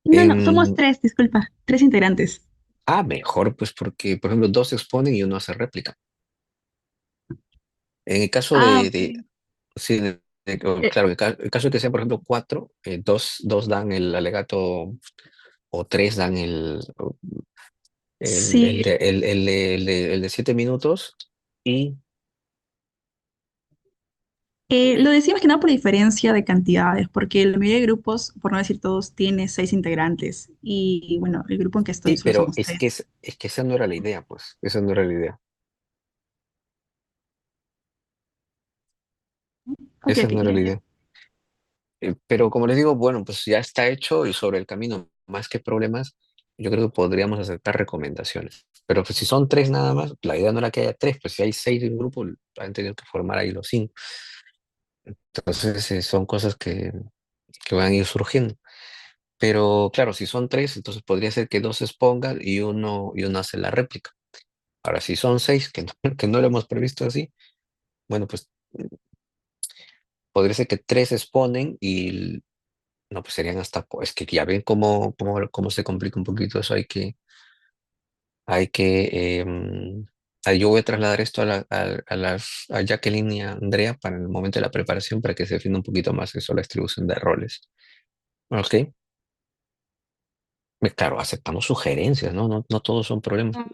No, no, somos Em, 3, disculpa, 3 integrantes. Mejor, pues, porque, por ejemplo, dos exponen y uno hace réplica. En el caso Ah, sí, eh, claro, el caso de que sean, por ejemplo, cuatro, dos dan el alegato o tres dan sí. el de 7 minutos y Lo decimos que no por diferencia de cantidades, porque la mayoría de grupos, por no decir todos, tiene 6 integrantes. Y bueno, el grupo en que estoy sí, solo pero somos es tres. que, es que esa no era la idea, pues, esa no era la idea. Ok, Esa ok, no era la gracias. idea. Pero como les digo, bueno, pues ya está hecho y sobre el camino, más que problemas, yo creo que podríamos aceptar recomendaciones. Pero pues, si son tres nada más, la idea no era que haya tres, pues si hay seis en un grupo, han tenido que formar ahí los cinco. Entonces, son cosas que van a ir surgiendo. Pero claro, si son tres, entonces podría ser que dos expongan y uno hace la réplica. Ahora, si son seis, que no, que no lo hemos previsto así, bueno, pues podría ser que tres exponen y no, pues serían es que ya ven cómo se complica un poquito eso. Yo voy a trasladar esto a Jacqueline y a Andrea para el momento de la preparación para que se defina un poquito más eso, la distribución de roles. ¿Ok? Claro, aceptamos sugerencias, ¿no? No, no todos son problemas. Ah,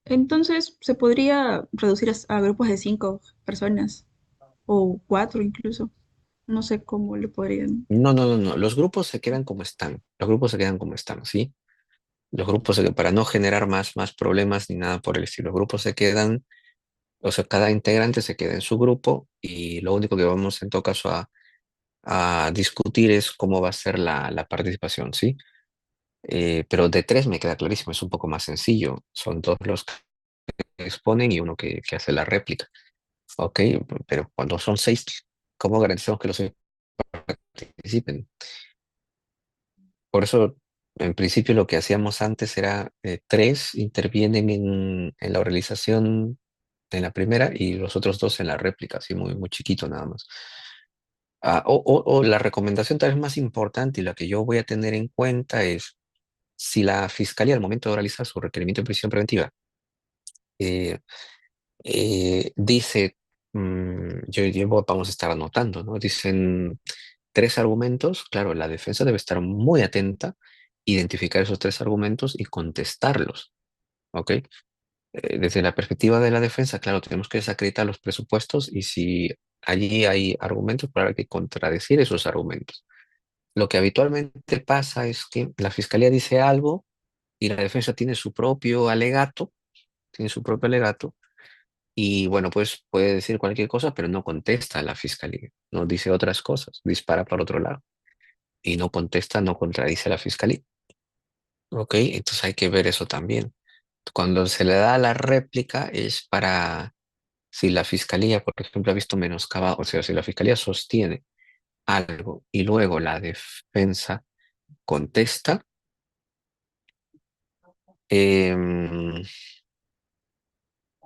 entonces, se podría reducir a grupos de 5 personas o 4 incluso. No sé cómo le podrían. No, no, no, no. Los grupos se quedan como están. Los grupos se quedan como están, ¿sí? Los grupos, para no generar más problemas ni nada por el estilo. Los grupos se quedan, o sea, cada integrante se queda en su grupo y lo único que vamos en todo caso a discutir es cómo va a ser la participación, ¿sí? Pero de tres me queda clarísimo, es un poco más sencillo. Son dos los que exponen y uno que hace la réplica, ¿ok? Pero cuando son seis, ¿cómo garantizamos que los seis participen? Por eso, en principio, lo que hacíamos antes era tres intervienen en la oralización en la primera y los otros dos en la réplica, así muy, muy chiquito nada más. O la recomendación tal vez más importante y la que yo voy a tener en cuenta es si la fiscalía al momento de oralizar su requerimiento de prisión preventiva eh, dice vamos a estar anotando, ¿no? Dicen tres argumentos, claro, la defensa debe estar muy atenta, identificar esos tres argumentos y contestarlos, ¿ok? Desde la perspectiva de la defensa, claro, tenemos que desacreditar los presupuestos y si allí hay argumentos, pues habrá que contradecir esos argumentos. Lo que habitualmente pasa es que la fiscalía dice algo y la defensa tiene su propio alegato, y bueno, pues puede decir cualquier cosa, pero no contesta a la fiscalía, no dice otras cosas, dispara para otro lado y no contesta, no contradice a la fiscalía. ¿Ok? Entonces hay que ver eso también. Cuando se le da la réplica es para, si la fiscalía, por ejemplo, ha visto menoscabado, o sea, si la fiscalía sostiene algo y luego la defensa contesta, em,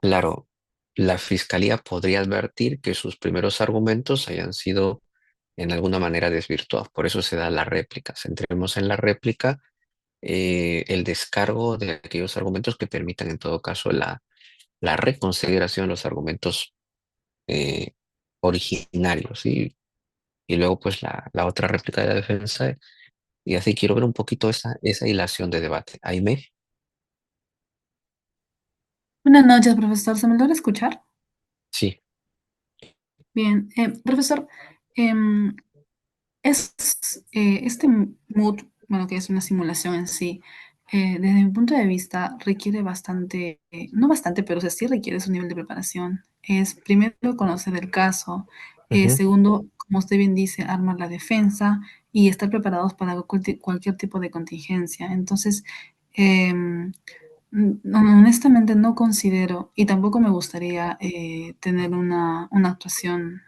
claro, la fiscalía podría advertir que sus primeros argumentos hayan sido en alguna manera desvirtuados. Por eso se da la réplica. Centremos en la réplica el descargo de aquellos argumentos que permitan en todo caso la reconsideración de los argumentos eh, originarios, ¿sí? Y luego pues la otra réplica de la defensa. Y así quiero ver un poquito esa hilación de debate. Aime, Buenas noches, profesor. ¿Se me logra escuchar? sí. Bien. Profesor, em, este mood, bueno, que es una simulación en sí, desde mi punto de vista, requiere bastante, no bastante, pero o sea, sí requiere su nivel de preparación. Es primero conocer el caso, Ujú. segundo, como usted bien dice, armar la defensa y estar preparados para cualquier tipo de contingencia. Entonces, em, honestamente no considero y tampoco me gustaría tener una actuación,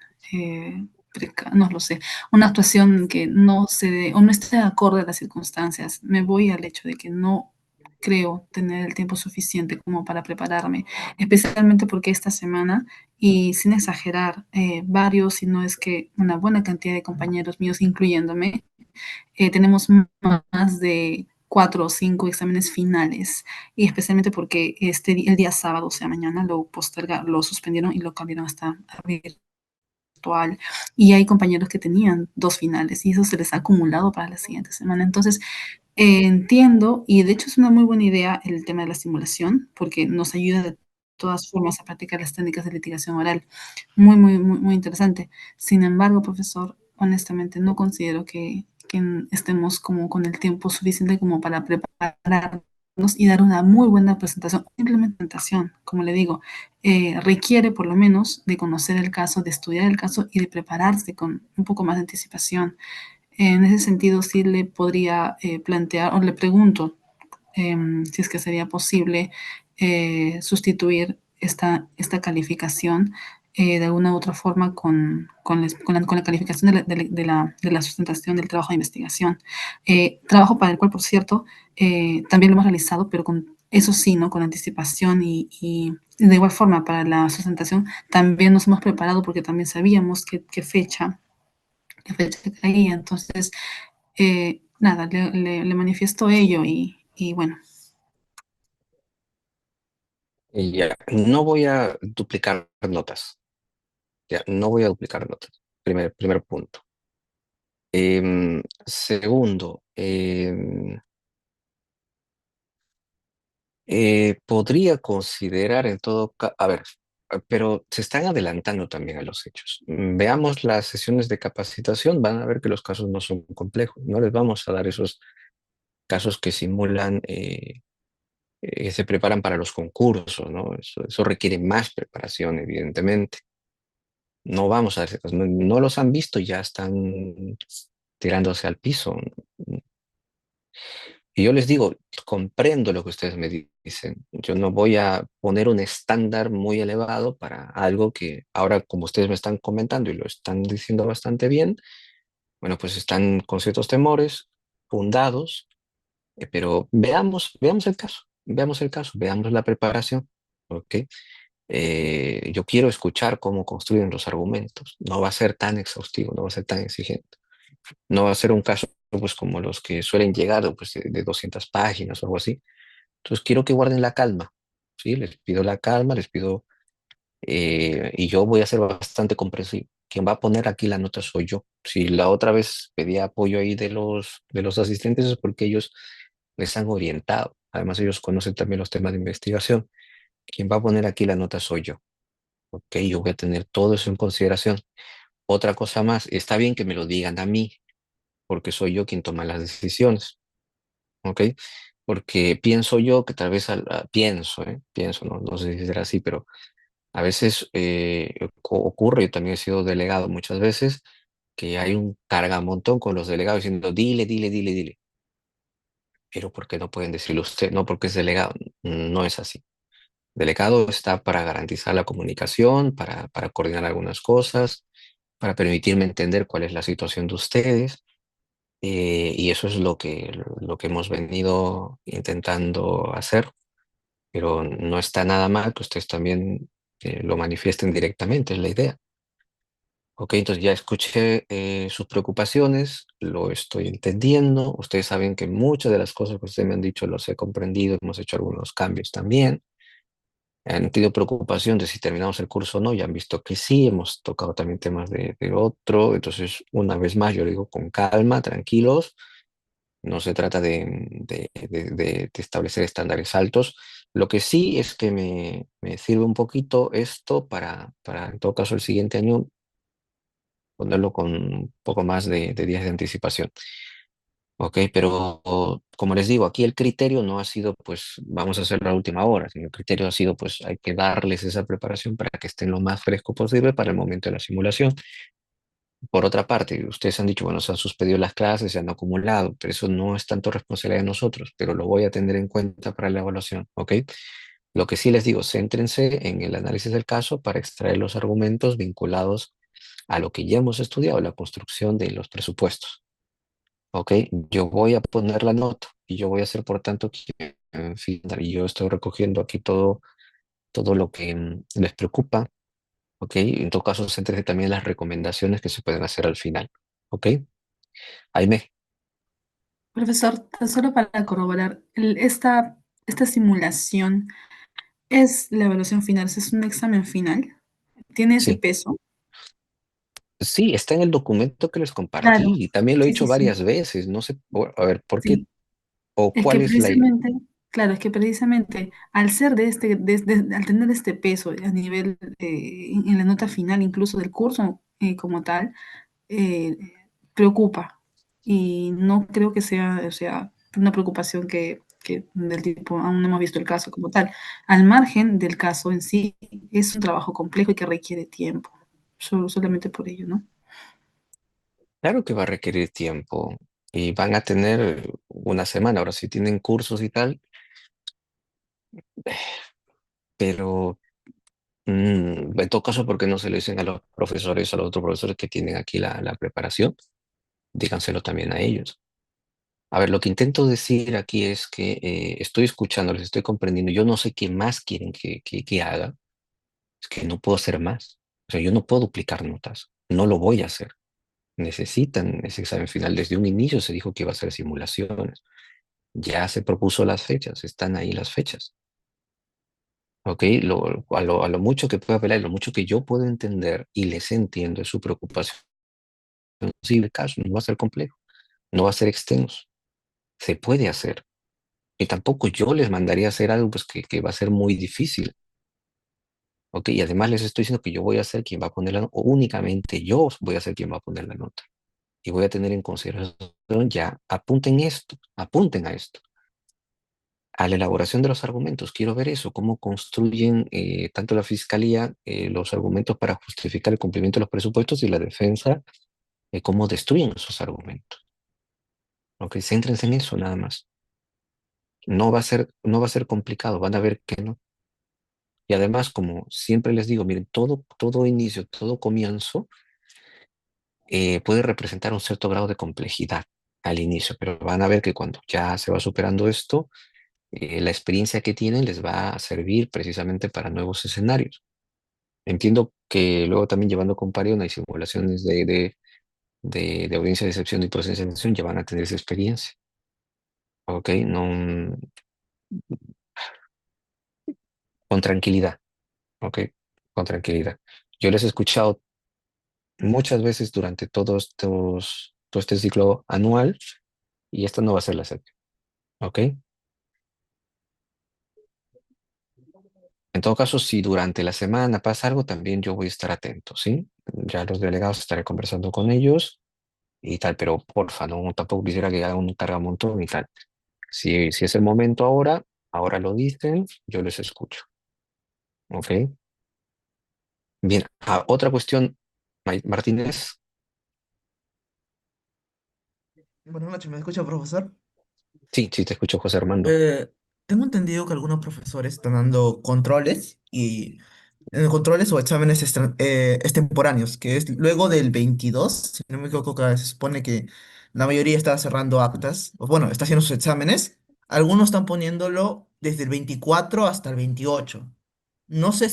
no lo sé, una actuación que no se dé o no esté acorde a las circunstancias. Me voy al hecho de que no creo tener el tiempo suficiente como para prepararme, especialmente porque esta semana, y sin exagerar, varios, si no es que una buena cantidad de compañeros míos, incluyéndome, tenemos más de 4 o 5 exámenes finales, y especialmente porque el día sábado, o sea, mañana, lo suspendieron y lo cambiaron hasta virtual, y hay compañeros que tenían 2 finales, y eso se les ha acumulado para la siguiente semana. Entonces, entiendo, y de hecho es una muy buena idea el tema de la simulación, porque nos ayuda de todas formas a practicar las técnicas de litigación oral. Muy, muy, muy, muy interesante. Sin embargo, profesor, honestamente no considero que estemos como con el tiempo suficiente como para prepararnos y dar una muy buena presentación. Implementación, como le digo, requiere por lo menos de conocer el caso, de estudiar el caso y de prepararse con un poco más de anticipación. En ese sentido, sí le podría plantear o le pregunto si es que sería posible sustituir esta calificación de alguna u otra forma con la calificación de la sustentación del trabajo de investigación. Trabajo para el cual, por cierto, también lo hemos realizado, pero eso sí, ¿no? Con anticipación y de igual forma para la sustentación también nos hemos preparado porque también sabíamos qué fecha caía. Entonces, nada, le manifiesto ello y bueno. Y ya, no voy a duplicar notas. Ya, no voy a duplicar notas. Primer punto. Segundo, podría considerar en todo caso, a ver, pero se están adelantando también a los hechos. Veamos las sesiones de capacitación, van a ver que los casos no son complejos. No les vamos a dar esos casos que simulan, se preparan para los concursos, ¿no? Eso requiere más preparación, evidentemente. No vamos a hacer, no, no los han visto, ya están tirándose al piso. Y yo les digo, comprendo lo que ustedes me dicen. Yo no voy a poner un estándar muy elevado para algo que ahora, como ustedes me están comentando y lo están diciendo bastante bien, bueno, pues están con ciertos temores fundados, pero veamos el caso, veamos la preparación, ¿ok? Yo quiero escuchar cómo construyen los argumentos. No va a ser tan exhaustivo, no va a ser tan exigente. No va a ser un caso pues como los que suelen llegar pues, de 200 páginas o algo así. Entonces quiero que guarden la calma, ¿sí? Les pido la calma, les pido y yo voy a ser bastante comprensivo. Quien va a poner aquí la nota soy yo. Si la otra vez pedía apoyo ahí de los asistentes es porque ellos les han orientado. Además, ellos conocen también los temas de investigación. Quien va a poner aquí la nota soy yo. Ok, yo voy a tener todo eso en consideración. Otra cosa más, está bien que me lo digan a mí, porque soy yo quien toma las decisiones. Ok, porque pienso yo que tal vez, pienso, no sé si será así, pero a veces ocurre, yo también he sido delegado muchas veces, que hay un cargamontón con los delegados diciendo, dile, dile, dile, dile. Pero ¿por qué no pueden decirlo usted? No, porque es delegado. No es así. Delegado está para garantizar la comunicación, para coordinar algunas cosas, para permitirme entender cuál es la situación de ustedes. Y eso es lo que hemos venido intentando hacer, pero no está nada mal que ustedes también lo manifiesten directamente, es la idea. Ok, entonces ya escuché sus preocupaciones, lo estoy entendiendo. Ustedes saben que muchas de las cosas que ustedes me han dicho los he comprendido, hemos hecho algunos cambios también. Han tenido preocupación de si terminamos el curso o no, ya han visto que sí, hemos tocado también temas de otro. Entonces, una vez más, yo digo con calma, tranquilos, no se trata de establecer estándares altos. Lo que sí es que me sirve un poquito esto para, en todo caso, el siguiente año ponerlo con un poco más de días de anticipación. Ok, pero como les digo, aquí el criterio no ha sido, pues, vamos a hacerlo a última hora, sino el criterio ha sido, pues, hay que darles esa preparación para que estén lo más fresco posible para el momento de la simulación. Por otra parte, ustedes han dicho, bueno, se han suspendido las clases, se han acumulado, pero eso no es tanto responsabilidad de nosotros, pero lo voy a tener en cuenta para la evaluación, ¿ok? Lo que sí les digo, céntrense en el análisis del caso para extraer los argumentos vinculados a lo que ya hemos estudiado, la construcción de los presupuestos. Ok, yo voy a poner la nota y yo voy a hacer, por tanto, que, en fin, y yo estoy recogiendo aquí todo lo que les preocupa. Ok, en todo caso, céntrese también en las recomendaciones que se pueden hacer al final. Ok, Aime, Profesor, tan solo para corroborar, esta simulación es la evaluación final, es un examen final, tiene ese sí, peso. sí, está en el documento que les Claro, compartí y también lo he sí, hecho sí, sí, varias veces. No sé, a ver, ¿por qué sí. o Es que cuál es la idea? precisamente, claro, es que precisamente al ser al tener este peso a nivel, en la nota final incluso del curso como tal, eh, preocupa. Y no creo que sea, o sea, una preocupación que del tipo, aún no hemos visto el caso como tal. Al margen del caso en sí, es un trabajo complejo y que requiere tiempo. Solamente por ello, ¿no? Claro que va a requerir tiempo y van a tener una semana. Ahora, si tienen cursos y tal, pero en todo caso, ¿por qué no se lo dicen a los profesores, a los otros profesores que tienen aquí la preparación? Díganselo también a ellos. A ver, lo que intento decir aquí es que estoy escuchando, les estoy comprendiendo. Yo no sé qué más quieren que haga. Es que no puedo hacer más. O sea, yo no puedo duplicar notas. No lo voy a hacer. Necesitan ese examen final. Desde un inicio se dijo que iba a ser simulaciones. Ya se propuso las fechas. Están ahí las fechas. ¿Ok? A lo mucho que pueda apelar, lo mucho que yo puedo entender y les entiendo es su preocupación. Sí, el caso no va a ser complejo, no va a ser extenso. Se puede hacer. Y tampoco yo les mandaría a hacer algo pues, que va a ser muy difícil. ¿Ok? Y además les estoy diciendo que yo voy a ser quien va a poner la nota, o únicamente yo voy a ser quien va a poner la nota. Y voy a tener en consideración ya, apunten esto, apunten a esto. A la elaboración de los argumentos, quiero ver eso, cómo construyen tanto la fiscalía los argumentos para justificar el cumplimiento de los presupuestos y la defensa, cómo destruyen esos argumentos. Ok, céntrense en eso nada más. No va a ser complicado, van a ver que no. Y además, como siempre les digo, miren, todo inicio, todo comienzo puede representar un cierto grado de complejidad al inicio, pero van a ver que cuando ya se va superando esto, la experiencia que tienen les va a servir precisamente para nuevos escenarios. Entiendo que luego también llevando comparación y simulaciones de audiencia de excepción y presencia de excepción ya van a tener esa experiencia. Ok, no, con tranquilidad. Ok, con tranquilidad. Yo les he escuchado muchas veces durante todo este ciclo anual y esta no va a ser la excepción, ¿ok? En todo caso, si durante la semana pasa algo, también yo voy a estar atento, ¿sí? Ya los delegados estaré conversando con ellos y tal, pero porfa, no, tampoco quisiera que hagan un cargamontón y tal. Si es el momento ahora, ahora lo dicen, yo les escucho, ¿ok? Bien, otra cuestión, Martínez. Buenas noches, ¿me escucha, profesor? Sí, sí, te escucho, José Armando. Eh, Tengo entendido que algunos profesores están dando controles y controles o exámenes extemporáneos, que es luego del 22, si no me equivoco, que se supone que la mayoría está cerrando actas, o bueno, está haciendo sus exámenes. Algunos están poniéndolo desde el 24 hasta el 28. No sé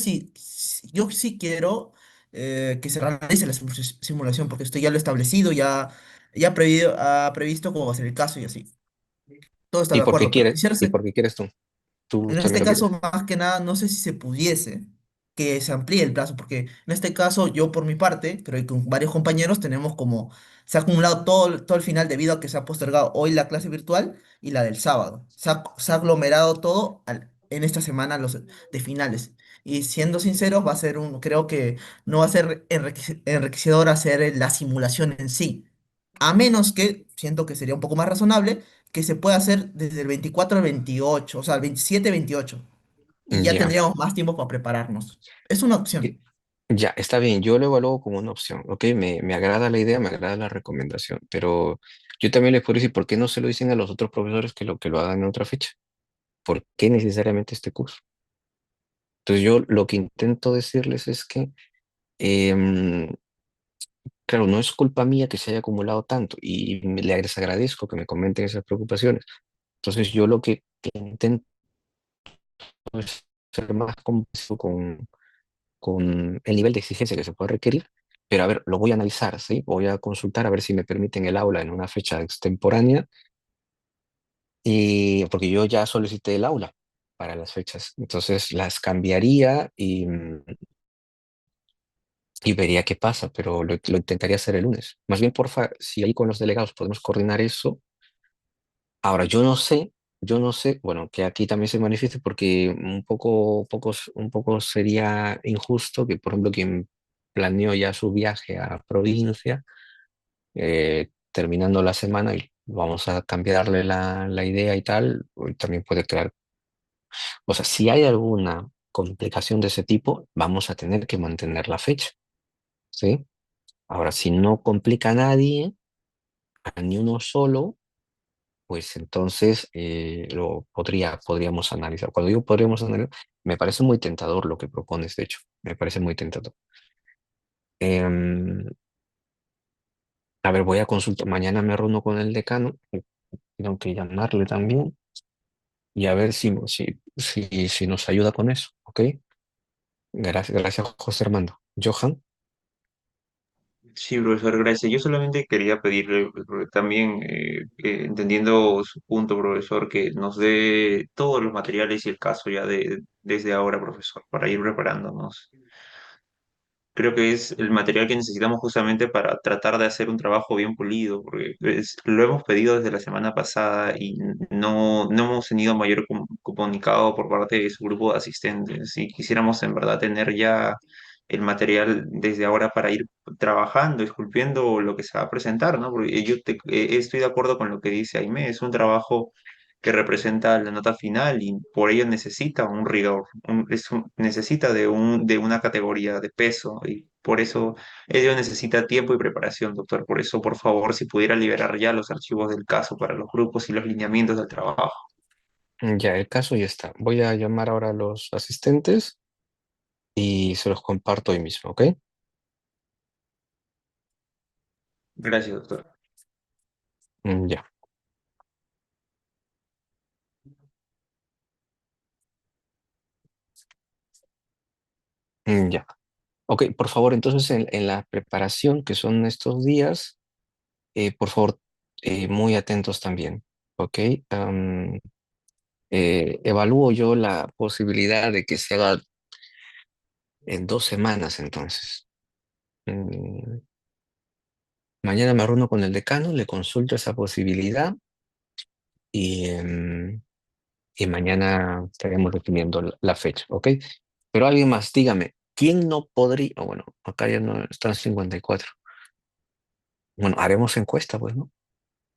yo sí quiero que se realice la simulación, porque esto ya lo he establecido, ha previsto cómo va a ser el caso y así. Todo está ¿Y de por qué acuerdo, pero quieres, quisiera y saber, por qué quieres tú? ¿Tú en también este lo caso, quieres? más que nada, no sé si se pudiese que se amplíe el plazo, porque en este caso, yo por mi parte, creo que con varios compañeros tenemos como, se ha acumulado todo el final debido a que se ha postergado hoy la clase virtual y la del sábado. Se ha aglomerado todo en esta semana de finales. Y siendo sinceros, creo que no va a ser enriquecedor hacer la simulación en sí. A menos que, siento que sería un poco más razonable, que se pueda hacer desde el 24 al 28, o sea, el 27-28 y ya Ya, tendríamos más tiempo para prepararnos. Es una eh, opción. ya, está bien, yo lo evalúo como una opción, ¿ok? Me agrada la idea, me agrada la recomendación, pero yo también les puedo decir, ¿por qué no se lo dicen a los otros profesores que lo hagan en otra fecha? ¿Por qué necesariamente este curso? Entonces yo lo que intento decirles es que, em, claro, no es culpa mía que se haya acumulado tanto y les agradezco que me comenten esas preocupaciones. Entonces yo lo que intento es ser más compasivo con el nivel de exigencia que se puede requerir, pero a ver, lo voy a analizar, ¿sí? Voy a consultar a ver si me permiten el aula en una fecha extemporánea, y, porque yo ya solicité el aula para las fechas, entonces las cambiaría y vería qué pasa, pero lo intentaría hacer el lunes. Más bien, porfa, si ahí con los delegados podemos coordinar eso. Ahora, yo no sé, bueno, que aquí también se manifieste porque un poco sería injusto que, por ejemplo, quien planeó ya su viaje a provincia, terminando la semana y vamos a cambiarle la idea y tal, también puede crear, o sea, si hay alguna complicación de ese tipo, vamos a tener que mantener la fecha, ¿sí? Ahora, si no complica a nadie, a ni uno solo, pues entonces podríamos analizar. Cuando digo podríamos analizar, me parece muy tentador lo que propones, de hecho, me parece muy tentador. Em, a ver, voy a consultar, mañana me reúno con el decano, tengo que llamarle también y a ver si nos ayuda con eso, ¿ok? Gracias, José Armando. Johan, Sí, profesor, gracias. Yo solamente quería pedirle también, entendiendo su punto, profesor, que nos dé todos los materiales y el caso ya desde ahora, profesor, para ir preparándonos. Creo que es el material que necesitamos justamente para tratar de hacer un trabajo bien pulido, porque lo hemos pedido desde la semana pasada y no hemos tenido mayor comunicado por parte de su grupo de asistentes. Y quisiéramos en verdad tener ya el material desde ahora para ir trabajando, esculpiendo lo que se va a presentar, ¿no? Porque estoy de acuerdo con lo que dice Aimé, es un trabajo que representa la nota final y por ello necesita un rigor, necesita de una categoría de peso y por eso ello necesita tiempo y preparación, doctor. Por eso, por favor, si pudiera liberar ya los archivos del caso para los grupos y los lineamientos del trabajo. ya el caso ya está. Voy a llamar ahora a los asistentes y se los comparto hoy mismo, ¿ok? Gracias, doctor. Ya. Ya. Ok, por favor, entonces en la preparación, que son estos días, por favor, muy atentos también, ¿ok? Am, Evalúo yo la posibilidad de que se haga En 2 semanas, entonces. Mm, Mañana me reúno con el decano, le consulto esa posibilidad y, y mañana estaremos definiendo la fecha, ¿ok? Pero alguien más, dígame, ¿quién no podría? Bueno, acá ya no están 54. Bueno, haremos encuesta, pues, ¿no?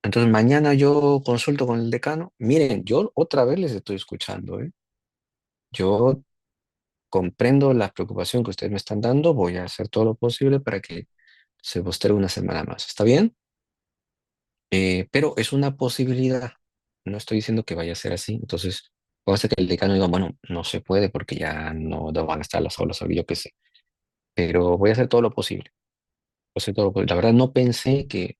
Entonces mañana yo consulto con el decano. Miren, yo otra vez les estoy escuchando, ¿eh? Yo comprendo la preocupación que ustedes me están dando. Voy a hacer todo lo posible para que se postergue una semana más. ¿Está bien? Pero es una posibilidad. No estoy diciendo que vaya a ser así. Entonces, puede ser que el decano diga, bueno, no se puede porque ya no van a estar las aulas, o yo qué sé. Pero voy a hacer todo lo posible. Voy a hacer todo lo posible. La verdad, no pensé que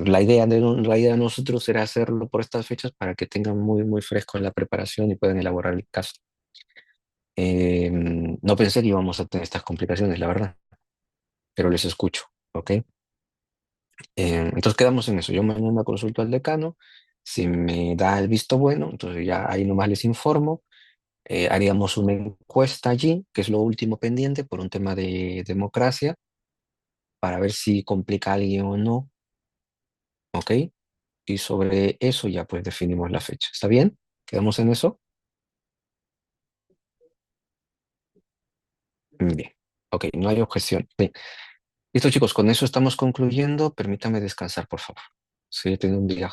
la idea de nosotros era hacerlo por estas fechas para que tengan muy, muy fresco en la preparación y puedan elaborar el caso. No pensé que íbamos a tener estas complicaciones, la verdad, pero les escucho, ¿ok? Entonces quedamos en eso. Yo mañana consulto al decano. Si me da el visto bueno, entonces ya ahí nomás les informo. Haríamos una encuesta allí, que es lo último pendiente por un tema de democracia, para ver si complica a alguien o no, ¿ok? Y sobre eso ya pues definimos la fecha. ¿Está bien? ¿Quedamos en eso? Bien. Ok, no hay objeción. Bien. Listo, chicos, con eso estamos concluyendo. Permítame descansar, por favor. Sí, he tenido un día